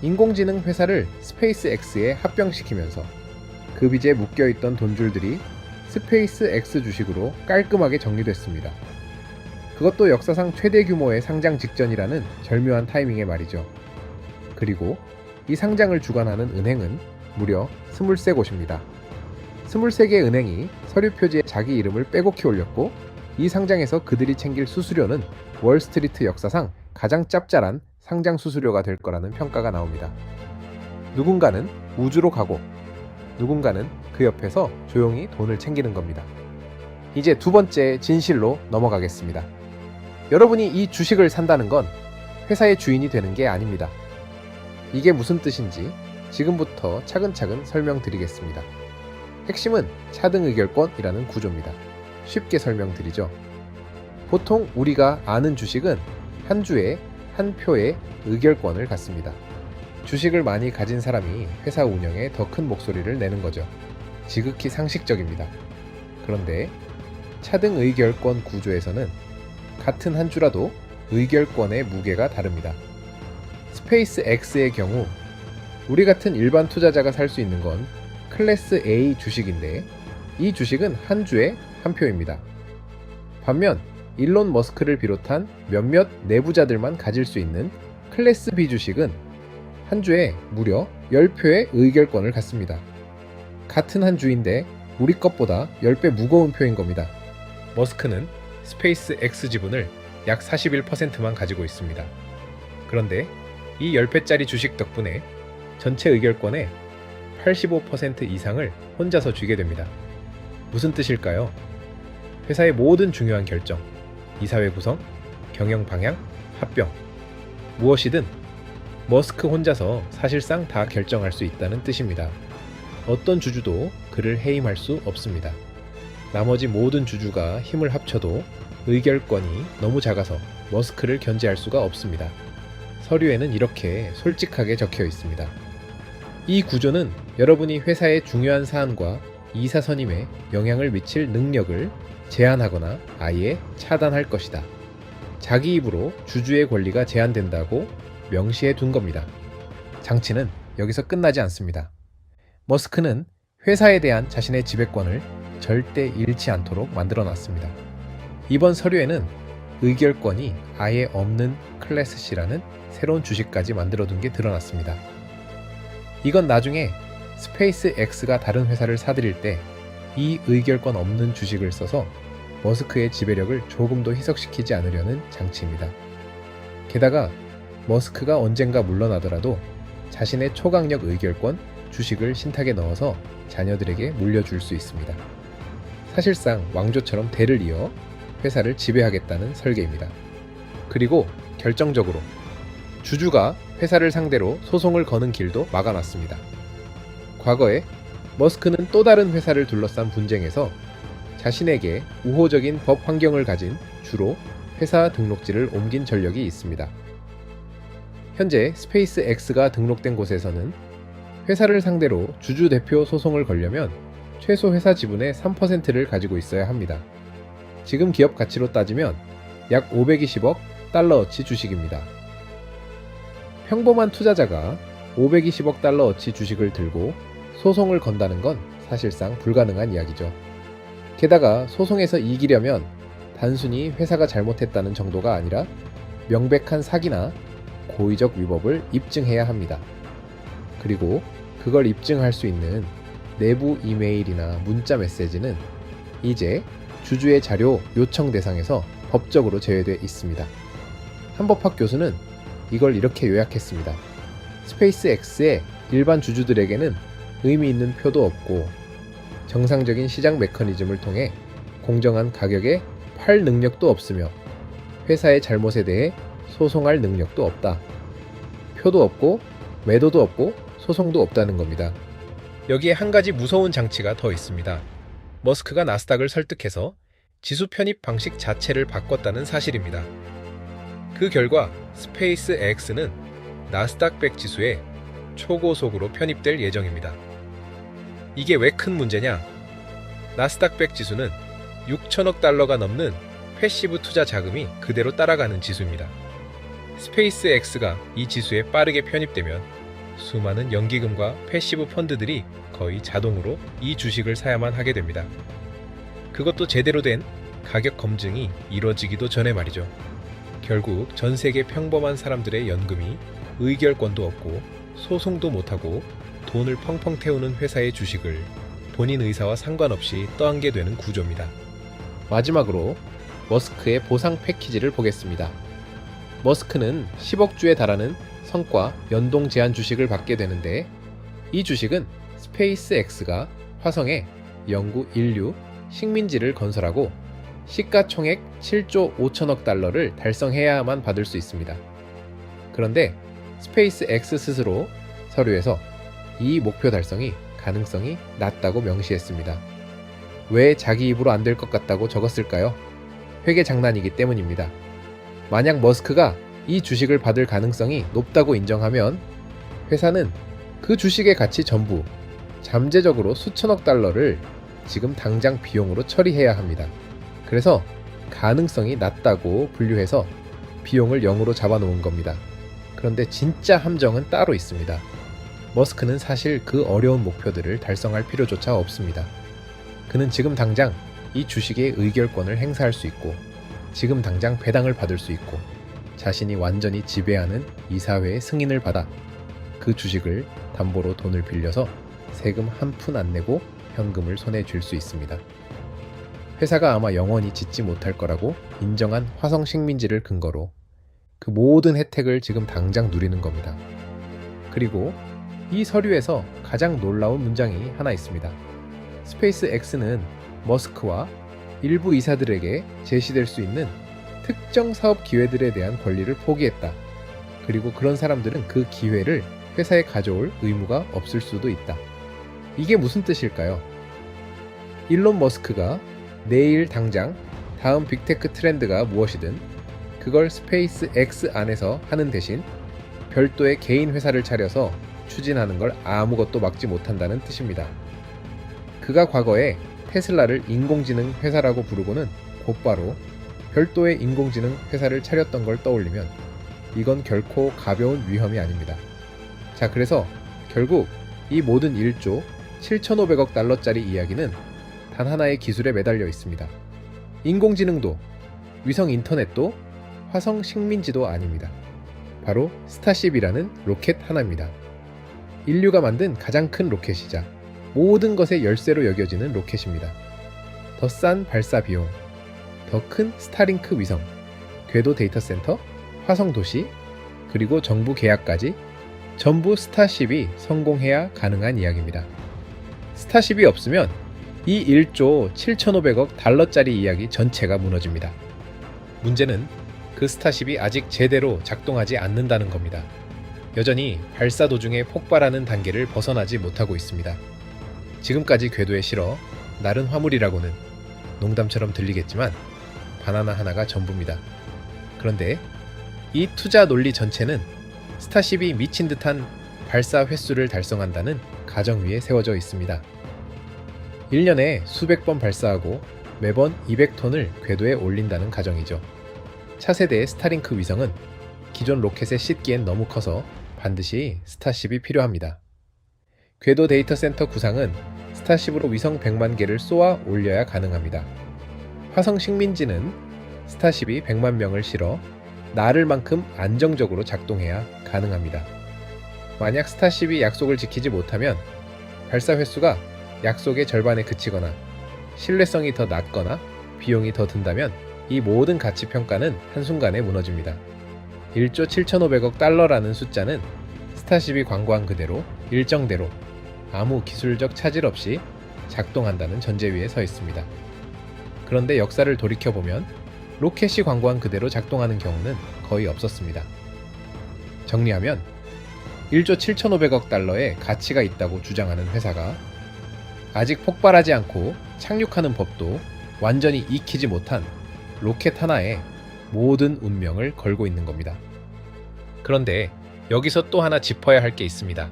인공지능 회사를 스페이스 X에 합병시키면서 그 빚에 묶여있던 돈줄들이 스페이스 X 주식으로 깔끔하게 정리됐습니다. 그것도 역사상 최대 규모의 상장 직전이라는 절묘한 타이밍에 말이죠. 그리고 이 상장을 주관하는 은행은 무려 23곳입니다. 23개 은행이 서류 표지에 자기 이름을 빼곡히 올렸고 이 상장에서 그들이 챙길 수수료는 월스트리트 역사상 가장 짭짤한 상장 수수료가 될 거라는 평가가 나옵니다. 누군가는 우주로 가고 누군가는 그 옆에서 조용히 돈을 챙기는 겁니다. 이제 두 번째 진실로 넘어가겠습니다. 여러분이 이 주식을 산다는 건 회사의 주인이 되는 게 아닙니다. 이게 무슨 뜻인지 지금부터 차근차근 설명드리겠습니다. 핵심은 차등 의결권이라는 구조입니다. 쉽게 설명드리죠. 보통 우리가 아는 주식은 한 주에 한 표의 의결권을 갖습니다. 주식을 많이 가진 사람이 회사 운영에 더 큰 목소리를 내는 거죠. 지극히 상식적입니다. 그런데 차등 의결권 구조에서는 같은 한 주라도 의결권의 무게가 다릅니다. 스페이스 X의 경우 우리 같은 일반 투자자가 살 수 있는 건 클래스 A 주식인데 이 주식은 한 주에 한 표입니다. 반면 일론 머스크를 비롯한 몇몇 내부자들만 가질 수 있는 클래스 B 주식은 한 주에 무려 10표의 의결권을 갖습니다. 같은 한 주인데 우리 것보다 10배 무거운 표인 겁니다. 머스크는 스페이스 X 지분을 약 41%만 가지고 있습니다. 그런데 이 10배짜리 주식 덕분에 전체 의결권의 85% 이상을 혼자서 쥐게 됩니다. 무슨 뜻일까요? 회사의 모든 중요한 결정, 이사회 구성, 경영 방향, 합병, 무엇이든 머스크 혼자서 사실상 다 결정할 수 있다는 뜻입니다. 어떤 주주도 그를 해임할 수 없습니다. 나머지 모든 주주가 힘을 합쳐도 의결권이 너무 작아서 머스크를 견제할 수가 없습니다. 서류에는 이렇게 솔직하게 적혀 있습니다. 이 구조는 여러분이 회사의 중요한 사안과 이사 선임에 영향을 미칠 능력을 제한하거나 아예 차단할 것이다. 자기 입으로 주주의 권리가 제한된다고 명시해 둔 겁니다. 장치는 여기서 끝나지 않습니다. 머스크는 회사에 대한 자신의 지배권을 절대 잃지 않도록 만들어 놨습니다. 이번 서류에는 의결권이 아예 없는 클래스 C라는 새로운 주식까지 만들어 둔 게 드러났습니다. 이건 나중에 스페이스 X가 다른 회사를 사들일 때 이 의결권 없는 주식을 써서 머스크의 지배력을 조금 더 희석시키지 않으려는 장치입니다. 게다가 머스크가 언젠가 물러나더라도 자신의 초강력 의결권 주식을 신탁에 넣어서 자녀들에게 물려줄 수 있습니다. 사실상 왕조처럼 대를 이어 회사를 지배하겠다는 설계입니다. 그리고 결정적으로 주주가 회사를 상대로 소송을 거는 길도 막아놨습니다. 과거에 머스크는 또 다른 회사를 둘러싼 분쟁에서 자신에게 우호적인 법 환경을 가진 주로 회사 등록지를 옮긴 전력이 있습니다. 현재 스페이스 X가 등록된 곳에서는 회사를 상대로 주주 대표 소송을 걸려면 최소 회사 지분의 3%를 가지고 있어야 합니다. 지금 기업 가치로 따지면 약 520억 달러어치 주식입니다. 평범한 투자자가 520억 달러어치 주식을 들고 소송을 건다는 건 사실상 불가능한 이야기죠. 게다가 소송에서 이기려면 단순히 회사가 잘못했다는 정도가 아니라 명백한 사기나 고의적 위법을 입증해야 합니다. 그리고 그걸 입증할 수 있는 내부 이메일이나 문자 메시지는 이제 주주의 자료 요청 대상에서 법적으로 제외되어 있습니다. 한법학 교수는 이걸 이렇게 요약했습니다. 스페이스 X의 일반 주주들에게는 의미 있는 표도 없고 정상적인 시장 메커니즘을 통해 공정한 가격에 팔 능력도 없으며 회사의 잘못에 대해 소송할 능력도 없다. 표도 없고 매도도 없고 소송도 없다는 겁니다. 여기에 한 가지 무서운 장치가 더 있습니다. 머스크가 나스닥을 설득해서 지수 편입 방식 자체를 바꿨다는 사실입니다. 그 결과 스페이스 X는 나스닥 100 지수에 초고속으로 편입될 예정입니다. 이게 왜 큰 문제냐? 나스닥 100 지수는 6천억 달러가 넘는 패시브 투자 자금이 그대로 따라가는 지수입니다. 스페이스 X가 이 지수에 빠르게 편입되면 수많은 연기금과 패시브 펀드들이 거의 자동으로 이 주식을 사야만 하게 됩니다. 그것도 제대로 된 가격 검증이 이뤄지기도 전에 말이죠. 결국 전 세계 평범한 사람들의 연금이 의결권도 없고 소송도 못하고 돈을 펑펑 태우는 회사의 주식을 본인 의사와 상관없이 떠안게 되는 구조입니다. 마지막으로 머스크의 보상 패키지를 보겠습니다. 머스크는 10억 주에 달하는 성과 연동 제한 주식을 받게 되는데 이 주식은 스페이스 X가 화성에 연구 인류 식민지를 건설하고 시가총액 7조 5천억 달러를 달성해야만 받을 수 있습니다. 그런데 스페이스 X 스스로 서류에서 이 목표 달성이 가능성이 낮다고 명시했습니다. 왜 자기 입으로 안 될 것 같다고 적었을까요? 회계 장난이기 때문입니다. 만약 머스크가 이 주식을 받을 가능성이 높다고 인정하면 회사는 그 주식의 가치 전부 잠재적으로 수천억 달러를 지금 당장 비용으로 처리해야 합니다. 그래서 가능성이 낮다고 분류해서 비용을 0으로 잡아놓은 겁니다. 그런데 진짜 함정은 따로 있습니다. 머스크는 사실 그 어려운 목표들을 달성할 필요조차 없습니다. 그는 지금 당장 이 주식의 의결권을 행사할 수 있고 지금 당장 배당을 받을 수 있고 자신이 완전히 지배하는 이사회의 승인을 받아 그 주식을 담보로 돈을 빌려서 세금 한 푼 안 내고 현금을 손에 쥘 수 있습니다. 회사가 아마 영원히 짓지 못할 거라고 인정한 화성 식민지를 근거로 그 모든 혜택을 지금 당장 누리는 겁니다. 그리고 이 서류에서 가장 놀라운 문장이 하나 있습니다. 스페이스 X는 머스크와 일부 이사들에게 제시될 수 있는 특정 사업 기회들에 대한 권리를 포기했다. 그리고 그런 사람들은 그 기회를 회사에 가져올 의무가 없을 수도 있다. 이게 무슨 뜻일까요? 일론 머스크가 내일 당장 다음 빅테크 트렌드가 무엇이든 그걸 스페이스 X 안에서 하는 대신 별도의 개인 회사를 차려서 추진하는 걸 아무것도 막지 못한다는 뜻입니다. 그가 과거에 테슬라를 인공지능 회사라고 부르고는 곧바로 별도의 인공지능 회사를 차렸던 걸 떠올리면 이건 결코 가벼운 위험이 아닙니다. 자, 그래서 결국 이 모든 1조 7,500억 달러짜리 이야기는 단 하나의 기술에 매달려 있습니다. 인공지능도, 위성 인터넷도, 화성 식민지도 아닙니다. 바로 스타쉽이라는 로켓 하나입니다. 인류가 만든 가장 큰 로켓이자 모든 것의 열쇠로 여겨지는 로켓입니다. 더 싼 발사 비용, 더 큰 스타링크 위성, 궤도 데이터 센터, 화성 도시, 그리고 정부 계약까지 전부 스타쉽이 성공해야 가능한 이야기입니다. 스타쉽이 없으면 이 1조 7,500억 달러짜리 이야기 전체가 무너집니다. 문제는 그 스타쉽이 아직 제대로 작동하지 않는다는 겁니다. 여전히 발사 도중에 폭발하는 단계를 벗어나지 못하고 있습니다. 지금까지 궤도에 실어 나른 화물이라고는 농담처럼 들리겠지만 바나나 하나가 전부입니다. 그런데 이 투자 논리 전체는 스타쉽이 미친 듯한 발사 횟수를 달성한다는 가정 위에 세워져 있습니다. 1년에 수백 번 발사하고 매번 200톤을 궤도에 올린다는 가정이죠. 차세대의 스타링크 위성은 기존 로켓에 싣기엔 너무 커서 반드시 스타쉽이 필요합니다. 궤도 데이터 센터 구상은 스타쉽으로 위성 100만 개를 쏘아 올려야 가능합니다. 화성 식민지는 스타쉽이 100만 명을 실어 나를만큼 안정적으로 작동해야 가능합니다. 만약 스타쉽이 약속을 지키지 못하면 발사 횟수가 약속의 절반에 그치거나 신뢰성이 더 낮거나 비용이 더 든다면 이 모든 가치 평가는 한순간에 무너집니다. 1조 7,500억 달러라는 숫자는 스타쉽이 광고한 그대로 일정대로 아무 기술적 차질 없이 작동한다는 전제 위에 서 있습니다. 그런데 역사를 돌이켜보면 로켓이 광고한 그대로 작동하는 경우는 거의 없었습니다. 정리하면 1조 7,500억 달러의 가치가 있다고 주장하는 회사가 아직 폭발하지 않고 착륙하는 법도 완전히 익히지 못한 로켓 하나에 모든 운명을 걸고 있는 겁니다. 그런데 여기서 또 하나 짚어야 할 게 있습니다.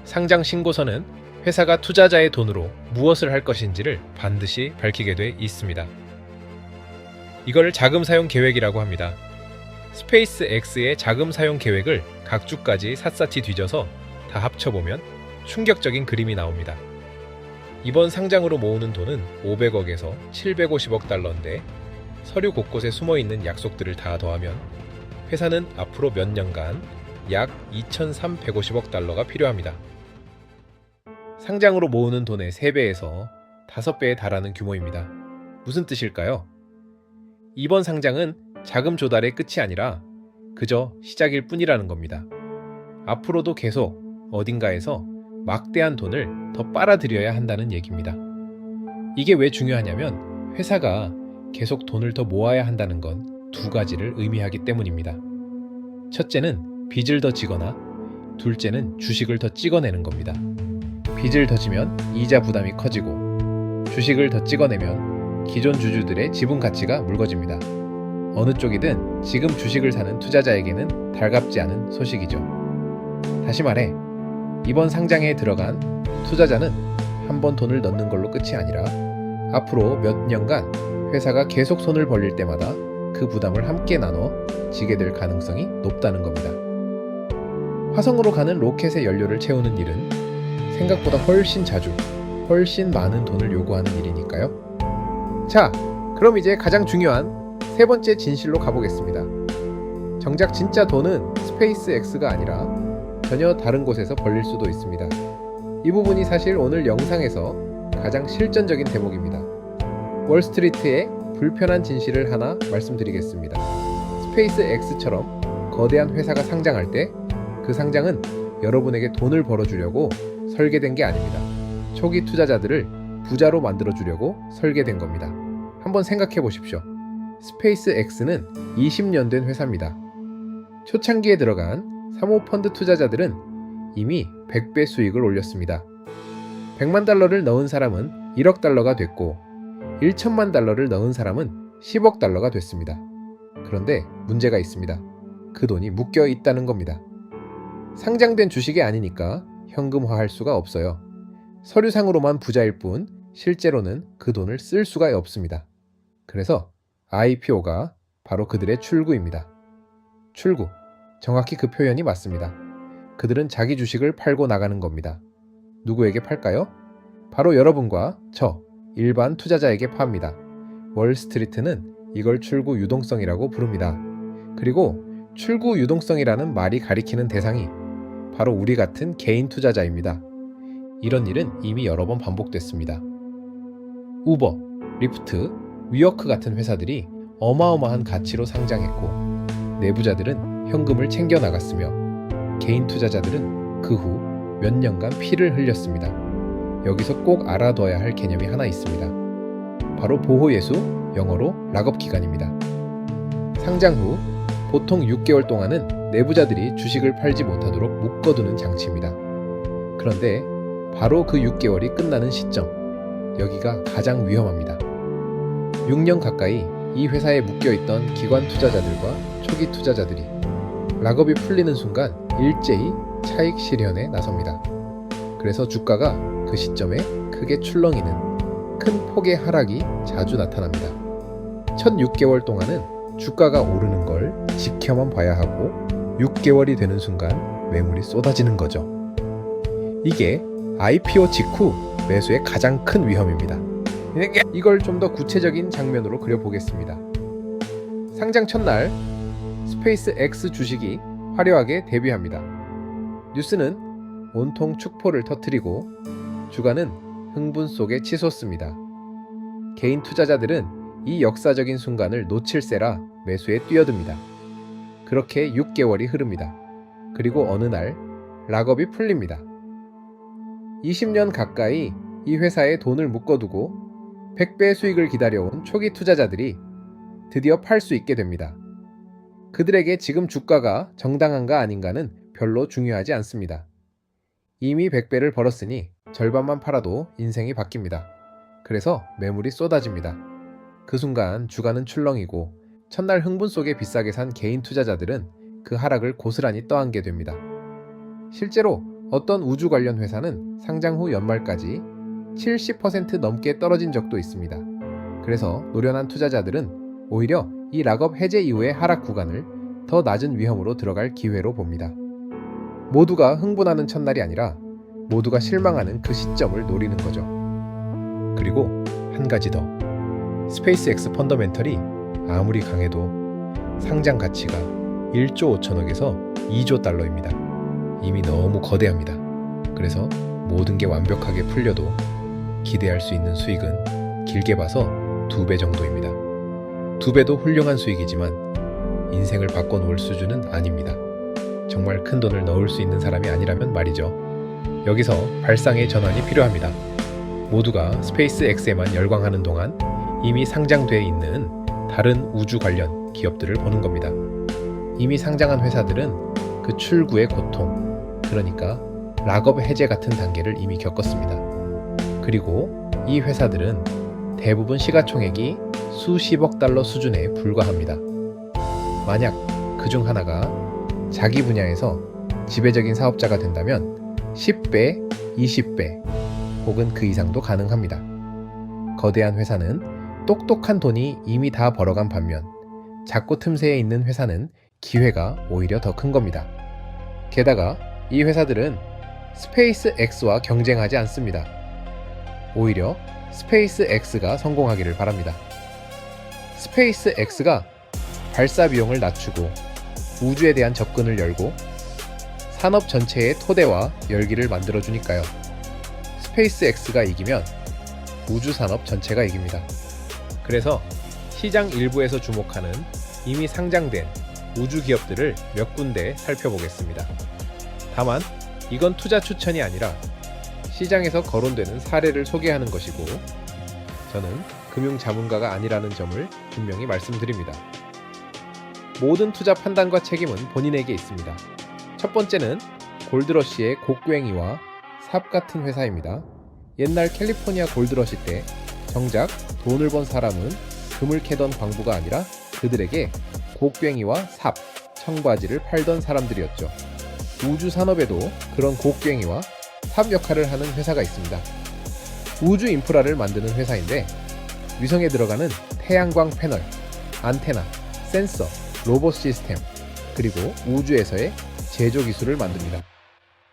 상장 신고서는 회사가 투자자의 돈으로 무엇을 할 것인지를 반드시 밝히게 돼 있습니다. 이걸 자금 사용 계획이라고 합니다. 스페이스 X의 자금 사용 계획을 각 주까지 샅샅이 뒤져서 다 합쳐보면 충격적인 그림이 나옵니다. 이번 상장으로 모으는 돈은 500억에서 750억 달러인데 서류 곳곳에 숨어있는 약속들을 다 더하면 회사는 앞으로 몇 년간 약 2,350억 달러가 필요합니다. 상장으로 모으는 돈의 3배에서 5배에 달하는 규모입니다. 무슨 뜻일까요? 이번 상장은 자금 조달의 끝이 아니라 그저 시작일 뿐이라는 겁니다. 앞으로도 계속 어딘가에서 막대한 돈을 더 빨아들여야 한다는 얘기입니다. 이게 왜 중요하냐면 회사가 계속 돈을 더 모아야 한다는 건 두 가지를 의미하기 때문입니다. 첫째는 빚을 더 지거나 둘째는 주식을 더 찍어내는 겁니다. 빚을 더 지면 이자 부담이 커지고 주식을 더 찍어내면 기존 주주들의 지분 가치가 묽어집니다. 어느 쪽이든 지금 주식을 사는 투자자에게는 달갑지 않은 소식이죠. 다시 말해 이번 상장에 들어간 투자자는 한 번 돈을 넣는 걸로 끝이 아니라 앞으로 몇 년간 회사가 계속 손을 벌릴 때마다 그 부담을 함께 나눠 지게 될 가능성이 높다는 겁니다. 화성으로 가는 로켓의 연료를 채우는 일은 생각보다 훨씬 자주, 훨씬 많은 돈을 요구하는 일이니까요. 자, 그럼 이제 가장 중요한 세 번째 진실로 가보겠습니다. 정작 진짜 돈은 스페이스 X가 아니라 전혀 다른 곳에서 벌릴 수도 있습니다. 이 부분이 사실 오늘 영상에서 가장 실전적인 대목입니다. 월스트리트의 불편한 진실을 하나 말씀드리겠습니다. 스페이스 X처럼 거대한 회사가 상장할 때 그 상장은 여러분에게 돈을 벌어주려고 설계된 게 아닙니다. 초기 투자자들을 부자로 만들어주려고 설계된 겁니다. 한번 생각해 보십시오. 스페이스 X는 20년 된 회사입니다. 초창기에 들어간 사모펀드 투자자들은 이미 100배 수익을 올렸습니다. 100만 달러를 넣은 사람은 1억 달러가 됐고 1천만 달러를 넣은 사람은 10억 달러가 됐습니다. 그런데 문제가 있습니다. 그 돈이 묶여 있다는 겁니다. 상장된 주식이 아니니까 현금화할 수가 없어요. 서류상으로만 부자일 뿐 실제로는 그 돈을 쓸 수가 없습니다. 그래서 IPO가 바로 그들의 출구입니다. 출구. 정확히 그 표현이 맞습니다. 그들은 자기 주식을 팔고 나가는 겁니다. 누구에게 팔까요? 바로 여러분과 저, 일반 투자자에게 팝니다. 월스트리트는 이걸 출구 유동성이라고 부릅니다. 그리고 출구 유동성이라는 말이 가리키는 대상이 바로 우리 같은 개인 투자자입니다. 이런 일은 이미 여러 번 반복됐습니다. 우버, 리프트, 위워크 같은 회사들이 어마어마한 가치로 상장했고 내부자들은 현금을 챙겨 나갔으며 개인 투자자들은 그 후 몇 년간 피를 흘렸습니다. 여기서 꼭 알아둬야 할 개념이 하나 있습니다. 바로 보호예수, 영어로 락업 기간입니다. 상장 후 보통 6개월 동안은 내부자들이 주식을 팔지 못하도록 묶어두는 장치입니다. 그런데 바로 그 6개월이 끝나는 시점, 여기가 가장 위험합니다. 6년 가까이 이 회사에 묶여있던 기관 투자자들과 초기 투자자들이 락업이 풀리는 순간 일제히 차익 실현에 나섭니다. 그래서 주가가 그 시점에 크게 출렁이는 큰 폭의 하락이 자주 나타납니다. 첫 6개월 동안은 주가가 오르는 걸 지켜만 봐야 하고 6개월이 되는 순간 매물이 쏟아지는 거죠. 이게 IPO 직후 매수의 가장 큰 위험입니다. 이걸 좀 더 구체적인 장면으로 그려보겠습니다. 상장 첫날 스페이스 X 주식이 화려하게 데뷔합니다. 뉴스는 온통 축포를 터뜨리고 주가는 흥분 속에 치솟습니다. 개인 투자자들은 이 역사적인 순간을 놓칠세라 매수에 뛰어듭니다. 그렇게 6개월이 흐릅니다. 그리고 어느 날 락업이 풀립니다. 20년 가까이 이 회사에 돈을 묶어두고 100배 수익을 기다려온 초기 투자자들이 드디어 팔 수 있게 됩니다. 그들에게 지금 주가가 정당한가 아닌가는 별로 중요하지 않습니다. 이미 100배를 벌었으니 절반만 팔아도 인생이 바뀝니다. 그래서 매물이 쏟아집니다. 그 순간 주가는 출렁이고 첫날 흥분 속에 비싸게 산 개인 투자자들은 그 하락을 고스란히 떠안게 됩니다. 실제로 어떤 우주 관련 회사는 상장 후 연말까지 70% 넘게 떨어진 적도 있습니다. 그래서 노련한 투자자들은 오히려 이 락업 해제 이후의 하락 구간을 더 낮은 위험으로 들어갈 기회로 봅니다. 모두가 흥분하는 첫날이 아니라 모두가 실망하는 그 시점을 노리는 거죠. 그리고 한 가지 더. 스페이스X 펀더멘털이 아무리 강해도 상장 가치가 1조 5천억에서 2조 달러입니다. 이미 너무 거대합니다. 그래서 모든 게 완벽하게 풀려도 기대할 수 있는 수익은 길게 봐서 2배 정도입니다. 2배도 훌륭한 수익이지만 인생을 바꿔놓을 수준은 아닙니다. 정말 큰 돈을 넣을 수 있는 사람이 아니라면 말이죠. 여기서 발상의 전환이 필요합니다. 모두가 스페이스X에만 열광하는 동안 이미 상장돼 있는 다른 우주 관련 기업들을 보는 겁니다. 이미 상장한 회사들은 그 출구의 고통, 그러니까 락업 해제 같은 단계를 이미 겪었습니다. 그리고 이 회사들은 대부분 시가총액이 수십억 달러 수준에 불과합니다. 만약 그중 하나가 자기 분야에서 지배적인 사업자가 된다면 10배, 20배 혹은 그 이상도 가능합니다. 거대한 회사는 똑똑한 돈이 이미 다 벌어간 반면 작고 틈새에 있는 회사는 기회가 오히려 더 큰 겁니다. 게다가 이 회사들은 스페이스 X와 경쟁하지 않습니다. 오히려 스페이스 X가 성공하기를 바랍니다. 스페이스 X가 발사 비용을 낮추고 우주에 대한 접근을 열고 산업 전체의 토대와 열기를 만들어주니까요. 스페이스 X가 이기면 우주 산업 전체가 이깁니다. 그래서 시장 일부에서 주목하는 이미 상장된 우주 기업들을 몇 군데 살펴보겠습니다. 다만 이건 투자 추천이 아니라 시장에서 거론되는 사례를 소개하는 것이고 저는 금융 자문가가 아니라는 점을 분명히 말씀드립니다. 모든 투자 판단과 책임은 본인에게 있습니다. 첫 번째는 골드러시의 곡괭이와 삽 같은 회사입니다. 옛날 캘리포니아 골드러시 때 정작 돈을 번 사람은 금을 캐던 광부가 아니라 그들에게 곡괭이와 삽, 청바지를 팔던 사람들이었죠. 우주 산업에도 그런 곡괭이와 삽 역할을 하는 회사가 있습니다. 우주 인프라를 만드는 회사인데 위성에 들어가는 태양광 패널, 안테나, 센서, 로봇 시스템, 그리고 우주에서의 제조 기술을 만듭니다.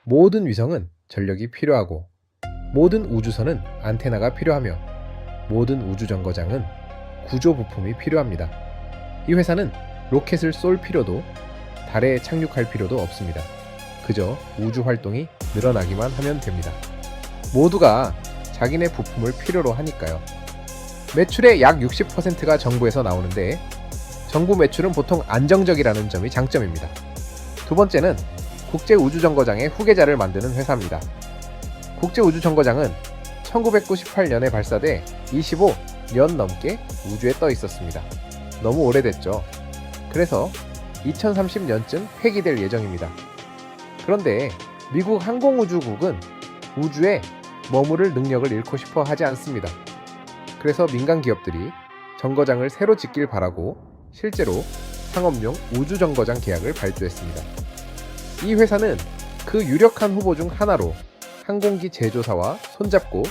모든 위성은 전력이 필요하고 모든 우주선은 안테나가 필요하며 모든 우주정거장은 구조 부품이 필요합니다. 이 회사는 로켓을 쏠 필요도 달에 착륙할 필요도 없습니다. 그저 우주 활동이 늘어나기만 하면 됩니다. 모두가 자기네 부품을 필요로 하니까요. 매출의 약 60%가 정부에서 나오는데 정부 매출은 보통 안정적이라는 점이 장점입니다. 두 번째는 국제우주정거장의 후계자를 만드는 회사입니다. 국제우주정거장은 1998년에 발사돼 25년 넘게 우주에 떠 있었습니다. 너무 오래됐죠. 그래서 2030년쯤 폐기될 예정입니다. 그런데 미국 항공우주국은 우주에 머무를 능력을 잃고 싶어 하지 않습니다. 그래서 민간 기업들이 정거장을 새로 짓길 바라고 실제로 상업용 우주정거장 계약을 발주했습니다. 이 회사는 그 유력한 후보 중 하나로 항공기 제조사와 손잡고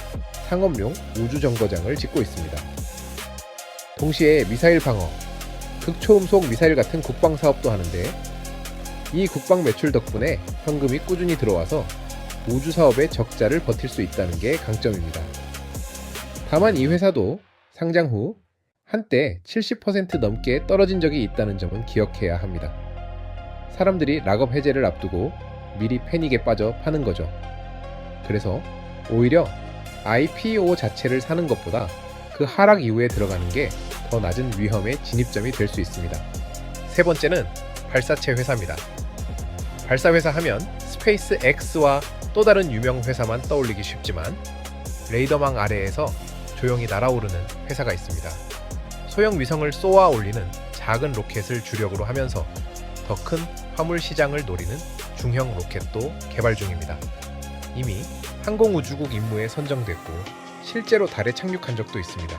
상업용 우주정거장을 짓고 있습니다. 동시에 미사일 방어, 극초음속 미사일 같은 국방 사업도 하는데 이 국방 매출 덕분에 현금이 꾸준히 들어와서 우주 사업의 적자를 버틸 수 있다는 게 강점입니다. 다만 이 회사도 상장 후 한때 70% 넘게 떨어진 적이 있다는 점은 기억해야 합니다. 사람들이 락업 해제를 앞두고 미리 패닉에 빠져 파는 거죠. 그래서 오히려 IPO 자체를 사는 것보다 그 하락 이후에 들어가는 게 더 낮은 위험의 진입점이 될 수 있습니다. 세 번째는 발사체 회사입니다. 발사 회사 하면 스페이스 X와 또 다른 유명 회사만 떠올리기 쉽지만 레이더망 아래에서 조용히 날아오르는 회사가 있습니다. 소형 위성을 쏘아 올리는 작은 로켓을 주력으로 하면서 더 큰 화물 시장을 노리는 중형 로켓도 개발 중입니다. 이미 항공우주국 임무에 선정됐고 실제로 달에 착륙한 적도 있습니다.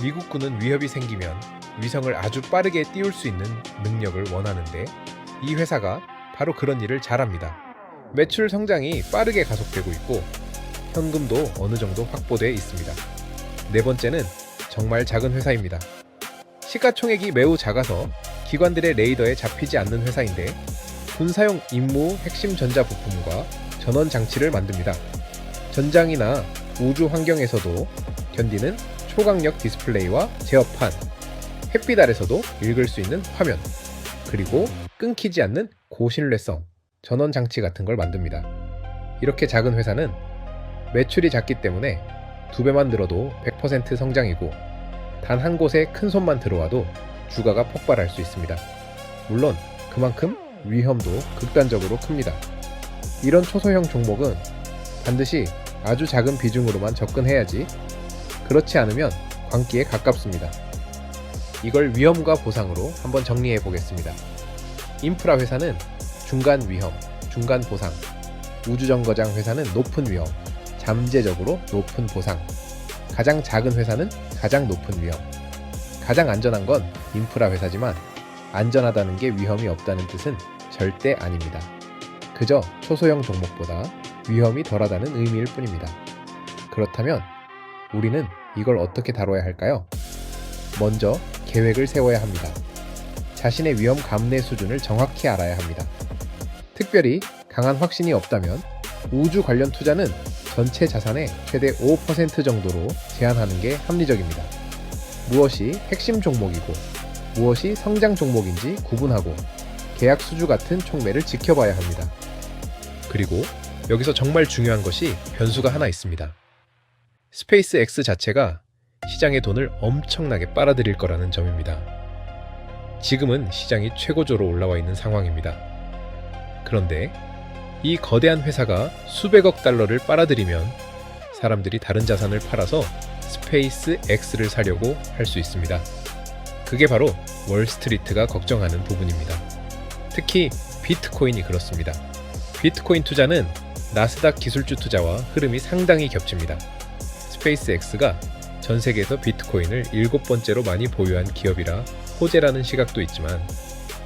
미국군은 위협이 생기면 위성을 아주 빠르게 띄울 수 있는 능력을 원하는데 이 회사가 바로 그런 일을 잘합니다. 매출 성장이 빠르게 가속되고 있고 현금도 어느 정도 확보되어 있습니다. 네 번째는 정말 작은 회사입니다. 시가총액이 매우 작아서 기관들의 레이더에 잡히지 않는 회사인데 군사용 임무 핵심 전자 부품과 전원 장치를 만듭니다. 전장이나 우주 환경에서도 견디는 초강력 디스플레이와 제어판, 햇빛 아래서도 읽을 수 있는 화면, 그리고 끊기지 않는 고신뢰성 전원 장치 같은 걸 만듭니다. 이렇게 작은 회사는 매출이 작기 때문에 2배만 늘어도 100% 성장이고 단 한 곳에 큰 손만 들어와도 주가가 폭발할 수 있습니다. 물론 그만큼 위험도 극단적으로 큽니다. 이런 초소형 종목은 반드시 아주 작은 비중으로만 접근해야지 그렇지 않으면 광기에 가깝습니다. 이걸 위험과 보상으로 한번 정리해 보겠습니다. 인프라 회사는 중간 위험, 중간 보상, 우주정거장 회사는 높은 위험, 잠재적으로 높은 보상, 가장 작은 회사는 가장 높은 위험. 가장 안전한 건 인프라 회사지만 안전하다는 게 위험이 없다는 뜻은 절대 아닙니다. 그저 초소형 종목보다 위험이 덜하다는 의미일 뿐입니다. 그렇다면 우리는 이걸 어떻게 다뤄야 할까요? 먼저 계획을 세워야 합니다. 자신의 위험 감내 수준을 정확히 알아야 합니다. 특별히 강한 확신이 없다면 우주 관련 투자는 전체 자산의 최대 5% 정도로 제한하는 게 합리적입니다. 무엇이 핵심 종목이고 무엇이 성장 종목인지 구분하고 계약 수주 같은 촉매를 지켜봐야 합니다. 그리고 여기서 정말 중요한 것이 변수가 하나 있습니다. 스페이스 X 자체가 시장의 돈을 엄청나게 빨아들일 거라는 점입니다. 지금은 시장이 최고조로 올라와 있는 상황입니다. 그런데 이 거대한 회사가 수백억 달러를 빨아들이면 사람들이 다른 자산을 팔아서 스페이스 X를 사려고 할 수 있습니다. 그게 바로 월스트리트가 걱정하는 부분입니다. 특히 비트코인이 그렇습니다. 비트코인 투자는 나스닥 기술주 투자와 흐름이 상당히 겹칩니다. 스페이스 X가 전 세계에서 비트코인을 7번째로 많이 보유한 기업이라 호재라는 시각도 있지만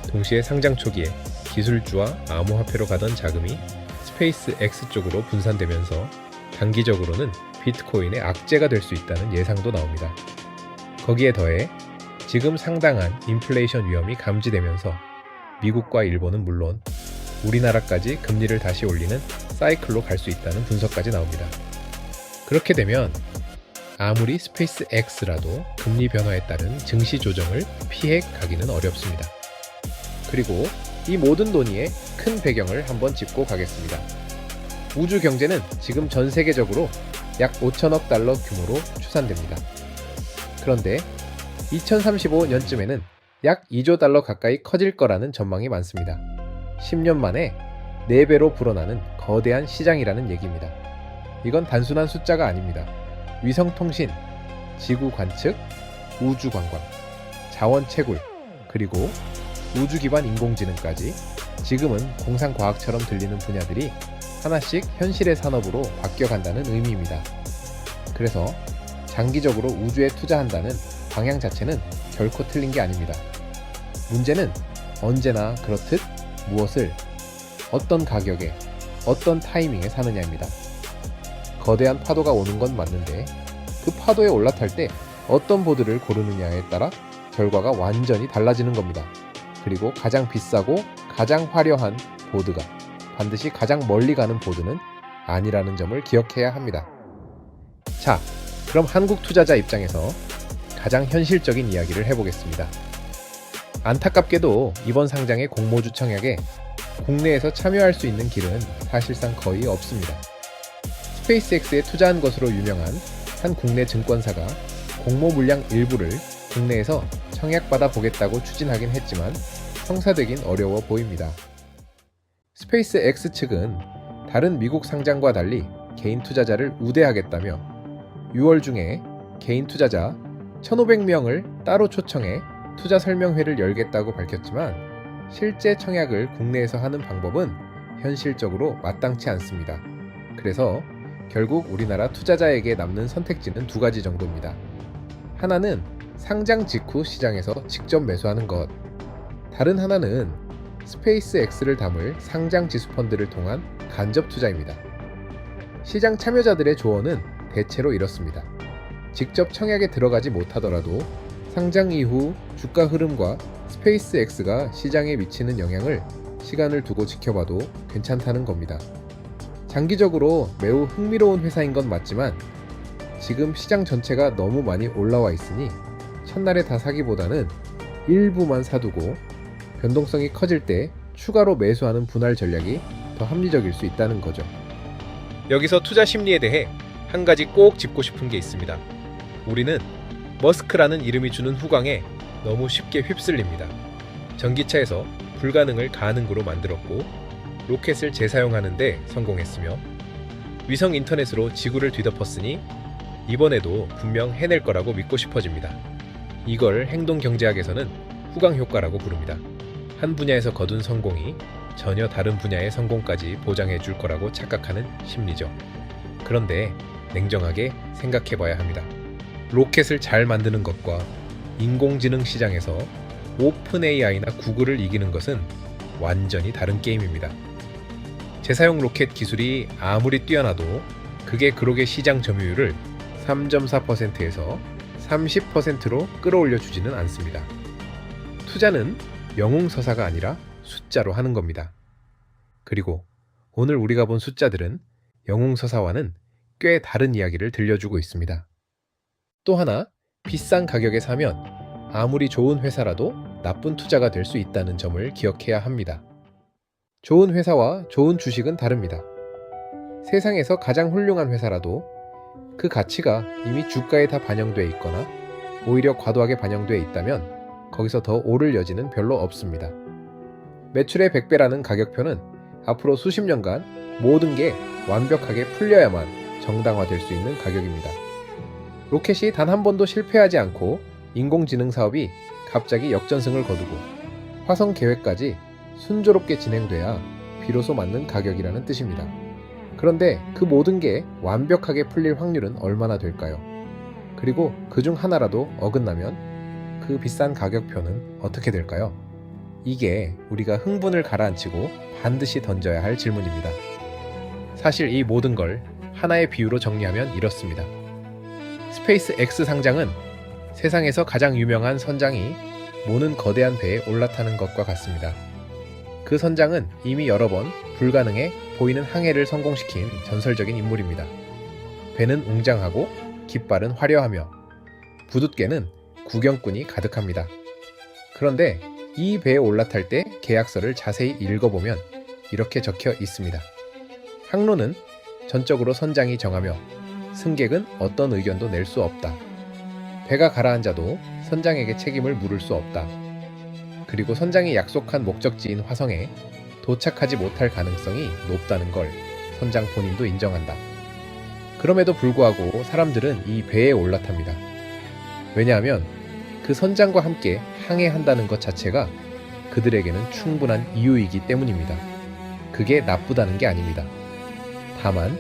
동시에 상장 초기에 기술주와 암호화폐로 가던 자금이 스페이스 X 쪽으로 분산되면서 단기적으로는 비트코인의 악재가 될 수 있다는 예상도 나옵니다. 거기에 더해 지금 상당한 인플레이션 위험이 감지되면서 미국과 일본은 물론 우리나라까지 금리를 다시 올리는 사이클로 갈 수 있다는 분석까지 나옵니다. 그렇게 되면 아무리 스페이스 X라도 금리 변화에 따른 증시 조정을 피해 가기는 어렵습니다. 그리고 이 모든 논의의 큰 배경을 한번 짚고 가겠습니다. 우주 경제는 지금 전 세계적으로 약 5천억 달러 규모로 추산됩니다. 그런데 2035년쯤에는 약 2조 달러 가까이 커질 거라는 전망이 많습니다. 10년 만에 4배로 불어나는 거대한 시장이라는 얘기입니다. 이건 단순한 숫자가 아닙니다. 위성통신, 지구 관측, 우주 관광, 자원 채굴, 그리고 우주 기반 인공지능까지 지금은 공상과학처럼 들리는 분야들이 하나씩 현실의 산업으로 바뀌어간다는 의미입니다. 그래서 장기적으로 우주에 투자한다는 방향 자체는 결코 틀린 게 아닙니다. 문제는 언제나 그렇듯 무엇을 어떤 가격에 어떤 타이밍에 사느냐입니다. 거대한 파도가 오는 건 맞는데 그 파도에 올라탈 때 어떤 보드를 고르느냐에 따라 결과가 완전히 달라지는 겁니다. 그리고 가장 비싸고 가장 화려한 보드가 반드시 가장 멀리 가는 보드는 아니라는 점을 기억해야 합니다. 자, 그럼 한국 투자자 입장에서 가장 현실적인 이야기를 해보겠습니다. 안타깝게도 이번 상장의 공모주 청약에 국내에서 참여할 수 있는 길은 사실상 거의 없습니다. 스페이스X에 투자한 것으로 유명한 한 국내 증권사가 공모 물량 일부를 국내에서 청약받아 보겠다고 추진하긴 했지만 성사되긴 어려워 보입니다. 스페이스X 측은 다른 미국 상장과 달리 개인 투자자를 우대하겠다며 6월 중에 개인 투자자 1,500명을 따로 초청해 투자 설명회를 열겠다고 밝혔지만 실제 청약을 국내에서 하는 방법은 현실적으로 마땅치 않습니다. 그래서 결국 우리나라 투자자에게 남는 선택지는 2가지 정도입니다. 하나는 상장 직후 시장에서 직접 매수하는 것, 다른 하나는 스페이스X를 담을 상장 지수펀드를 통한 간접 투자입니다. 시장 참여자들의 조언은 대체로 이렇습니다. 직접 청약에 들어가지 못하더라도 상장 이후 주가 흐름과 스페이스X가 시장에 미치는 영향을 시간을 두고 지켜봐도 괜찮다는 겁니다. 장기적으로 매우 흥미로운 회사인 건 맞지만 지금 시장 전체가 너무 많이 올라와 있으니 첫날에 다 사기보다는 일부만 사두고 변동성이 커질 때 추가로 매수하는 분할 전략이 더 합리적일 수 있다는 거죠. 여기서 투자 심리에 대해 한 가지 꼭 짚고 싶은 게 있습니다. 우리는 머스크라는 이름이 주는 후광에 너무 쉽게 휩쓸립니다. 전기차에서 불가능을 가능으로 만들었고 로켓을 재사용하는 데 성공했으며 위성 인터넷으로 지구를 뒤덮었으니 이번에도 분명 해낼 거라고 믿고 싶어집니다. 이걸 행동경제학에서는 후광 효과라고 부릅니다. 한 분야에서 거둔 성공이 전혀 다른 분야의 성공까지 보장해 줄 거라고 착각하는 심리죠. 그런데 냉정하게 생각해 봐야 합니다. 로켓을 잘 만드는 것과 인공지능 시장에서 오픈 AI나 구글을 이기는 것은 완전히 다른 게임입니다. 재사용 로켓 기술이 아무리 뛰어나도 그게 그lok의 시장 점유율을 3.4%에서 30%로 끌어올려 주지는 않습니다. 투자는 영웅서사가 아니라 숫자로 하는 겁니다. 그리고 오늘 우리가 본 숫자들은 영웅서사와는 꽤 다른 이야기를 들려주고 있습니다. 또 하나, 비싼 가격에 사면 아무리 좋은 회사라도 나쁜 투자가 될 수 있다는 점을 기억해야 합니다. 좋은 회사와 좋은 주식은 다릅니다. 세상에서 가장 훌륭한 회사라도 그 가치가 이미 주가에 다 반영돼 있거나 오히려 과도하게 반영돼 있다면 거기서 더 오를 여지는 별로 없습니다. 매출의 100배라는 가격표는 앞으로 수십 년간 모든 게 완벽하게 풀려야만 정당화될 수 있는 가격입니다. 로켓이 단 한 번도 실패하지 않고 인공지능 사업이 갑자기 역전승을 거두고 화성 계획까지 순조롭게 진행돼야 비로소 맞는 가격이라는 뜻입니다. 그런데 그 모든 게 완벽하게 풀릴 확률은 얼마나 될까요? 그리고 그중 하나라도 어긋나면 그 비싼 가격표는 어떻게 될까요? 이게 우리가 흥분을 가라앉히고 반드시 던져야 할 질문입니다. 사실 이 모든 걸 하나의 비유로 정리하면 이렇습니다. 스페이스 X 상장은 세상에서 가장 유명한 선장이 모는 거대한 배에 올라타는 것과 같습니다. 그 선장은 이미 여러 번 불가능해 보이는 항해를 성공시킨 전설적인 인물입니다. 배는 웅장하고 깃발은 화려하며 부둣개는 구경꾼이 가득합니다. 그런데 이 배에 올라탈 때 계약서를 자세히 읽어보면 이렇게 적혀 있습니다. 항로는 전적으로 선장이 정하며 승객은 어떤 의견도 낼 수 없다. 배가 가라앉아도 선장에게 책임을 물을 수 없다. 그리고 선장이 약속한 목적지인 화성에 도착하지 못할 가능성이 높다는 걸 선장 본인도 인정한다. 그럼에도 불구하고 사람들은 이 배에 올라탑니다. 왜냐하면 그 선장과 함께 항해한다는 것 자체가 그들에게는 충분한 이유이기 때문입니다. 그게 나쁘다는 게 아닙니다. 다만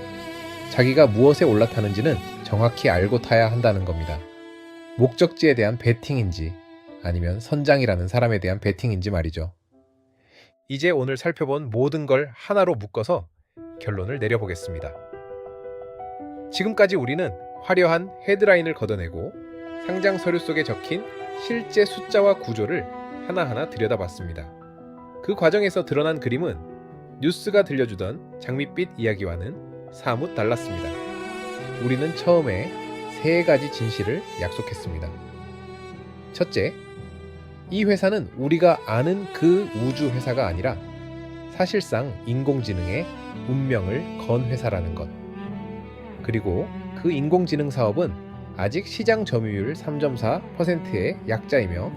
자기가 무엇에 올라타는지는 정확히 알고 타야 한다는 겁니다. 목적지에 대한 베팅인지 아니면 선장이라는 사람에 대한 베팅인지 말이죠. 이제 오늘 살펴본 모든 걸 하나로 묶어서 결론을 내려보겠습니다. 지금까지 우리는 화려한 헤드라인을 걷어내고 상장 서류 속에 적힌 실제 숫자와 구조를 하나하나 들여다봤습니다. 그 과정에서 드러난 그림은 뉴스가 들려주던 장밋빛 이야기와는 사뭇 달랐습니다. 우리는 처음에 세 가지 진실을 약속했습니다. 첫째, 이 회사는 우리가 아는 그 우주 회사가 아니라 사실상 인공지능의 운명을 건 회사라는 것. 그리고 그 인공지능 사업은 아직 시장 점유율 3.4%의 약자이며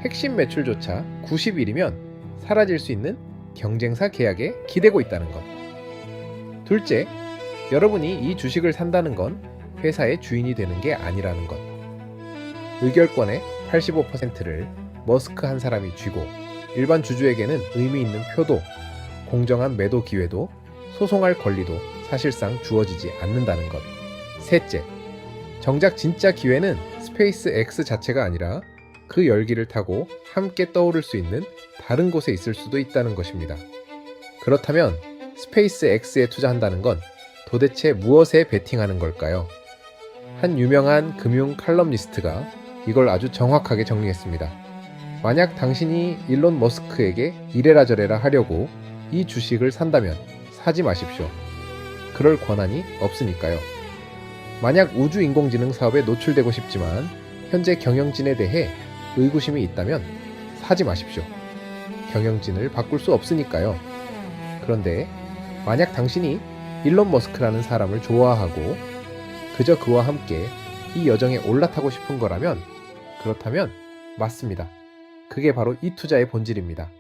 핵심 매출조차 90일이면 사라질 수 있는 경쟁사 계약에 기대고 있다는 것. 둘째, 여러분이 이 주식을 산다는 건 회사의 주인이 되는 게 아니라는 것. 의결권의 85%를 머스크 한 사람이 쥐고 일반 주주에게는 의미 있는 표도, 공정한 매도 기회도, 소송할 권리도 사실상 주어지지 않는다는 것. 셋째, 정작 진짜 기회는 스페이스 X 자체가 아니라 그 열기를 타고 함께 떠오를 수 있는 다른 곳에 있을 수도 있다는 것입니다. 그렇다면 스페이스 X에 투자한다는 건 도대체 무엇에 베팅하는 걸까요? 한 유명한 금융 칼럼니스트가 이걸 아주 정확하게 정리했습니다. 만약 당신이 일론 머스크에게 이래라 저래라 하려고 이 주식을 산다면 사지 마십시오. 그럴 권한이 없으니까요. 만약 우주 인공지능 사업에 노출되고 싶지만 현재 경영진에 대해 의구심이 있다면 사지 마십시오. 경영진을 바꿀 수 없으니까요. 그런데 만약 당신이 일론 머스크라는 사람을 좋아하고 그저 그와 함께 이 여정에 올라타고 싶은 거라면 그렇다면 맞습니다. 그게 바로 이 투자의 본질입니다.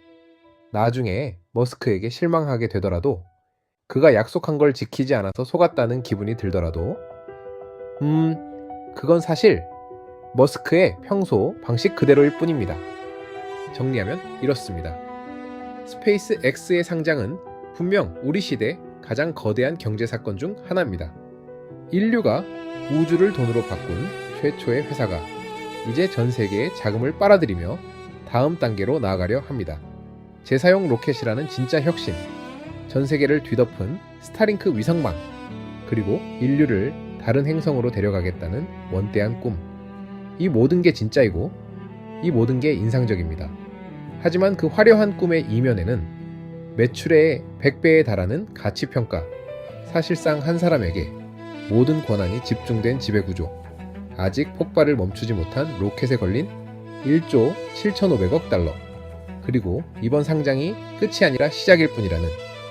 나중에 머스크에게 실망하게 되더라도 그가 약속한 걸 지키지 않아서 속았다는 기분이 들더라도 그건 사실 머스크의 평소 방식 그대로일 뿐입니다. 정리하면 이렇습니다. 스페이스 X의 상장은 분명 우리 시대 가장 거대한 경제 사건 중 하나입니다. 인류가 우주를 돈으로 바꾼 최초의 회사가 이제 전 세계에 자금을 빨아들이며 다음 단계로 나아가려 합니다. 재사용 로켓이라는 진짜 혁신, 전 세계를 뒤덮은 스타링크 위성망, 그리고 인류를 다른 행성으로 데려가겠다는 원대한 꿈. 이 모든 게 진짜이고 이 모든 게 인상적입니다. 하지만 그 화려한 꿈의 이면에는 매출의 100배에 달하는 가치평가, 사실상 한 사람에게 모든 권한이 집중된 지배구조, 아직 폭발을 멈추지 못한 로켓에 걸린 1조 7,500억 달러, 그리고 이번 상장이 끝이 아니라 시작일 뿐이라는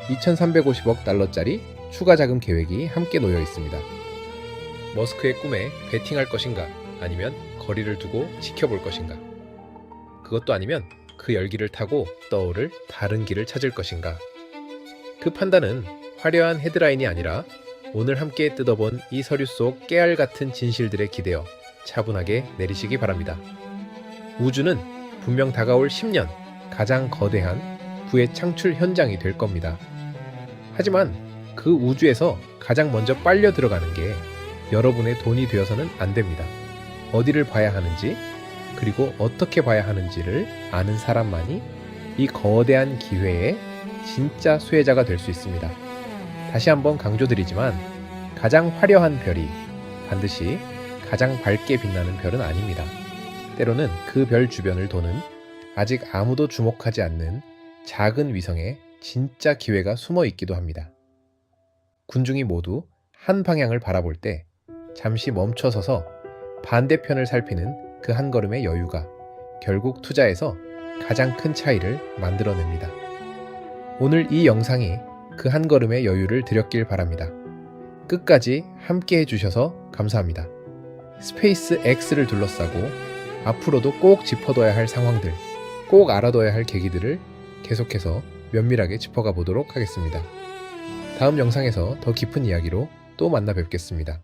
2,350억 달러짜리 추가 자금 계획이 함께 놓여 있습니다. 머스크의 꿈에 베팅할 것인가, 아니면 거리를 두고 지켜볼 것인가? 그것도 아니면 그 열기를 타고 떠오를 다른 길을 찾을 것인가? 그 판단은 화려한 헤드라인이 아니라 오늘 함께 뜯어본 이 서류 속 깨알 같은 진실들에 기대어 차분하게 내리시기 바랍니다. 우주는 분명 다가올 10년 가장 거대한 부의 창출 현장이 될 겁니다. 하지만 그 우주에서 가장 먼저 빨려 들어가는 게 여러분의 돈이 되어서는 안 됩니다. 어디를 봐야 하는지, 그리고 어떻게 봐야 하는지를 아는 사람만이 이 거대한 기회의 진짜 수혜자가 될 수 있습니다. 다시 한번 강조드리지만 가장 화려한 별이 반드시 가장 밝게 빛나는 별은 아닙니다. 때로는 그 별 주변을 도는 아직 아무도 주목하지 않는 작은 위성에 진짜 기회가 숨어 있기도 합니다. 군중이 모두 한 방향을 바라볼 때 잠시 멈춰서서 반대편을 살피는 그 한 걸음의 여유가 결국 투자에서 가장 큰 차이를 만들어냅니다. 오늘 이 영상이 그 한 걸음의 여유를 드렸길 바랍니다. 끝까지 함께 해주셔서 감사합니다. 스페이스 X를 둘러싸고 앞으로도 꼭 짚어둬야 할 상황들, 꼭 알아둬야 할 계기들을 계속해서 면밀하게 짚어가 보도록 하겠습니다. 다음 영상에서 더 깊은 이야기로 또 만나 뵙겠습니다.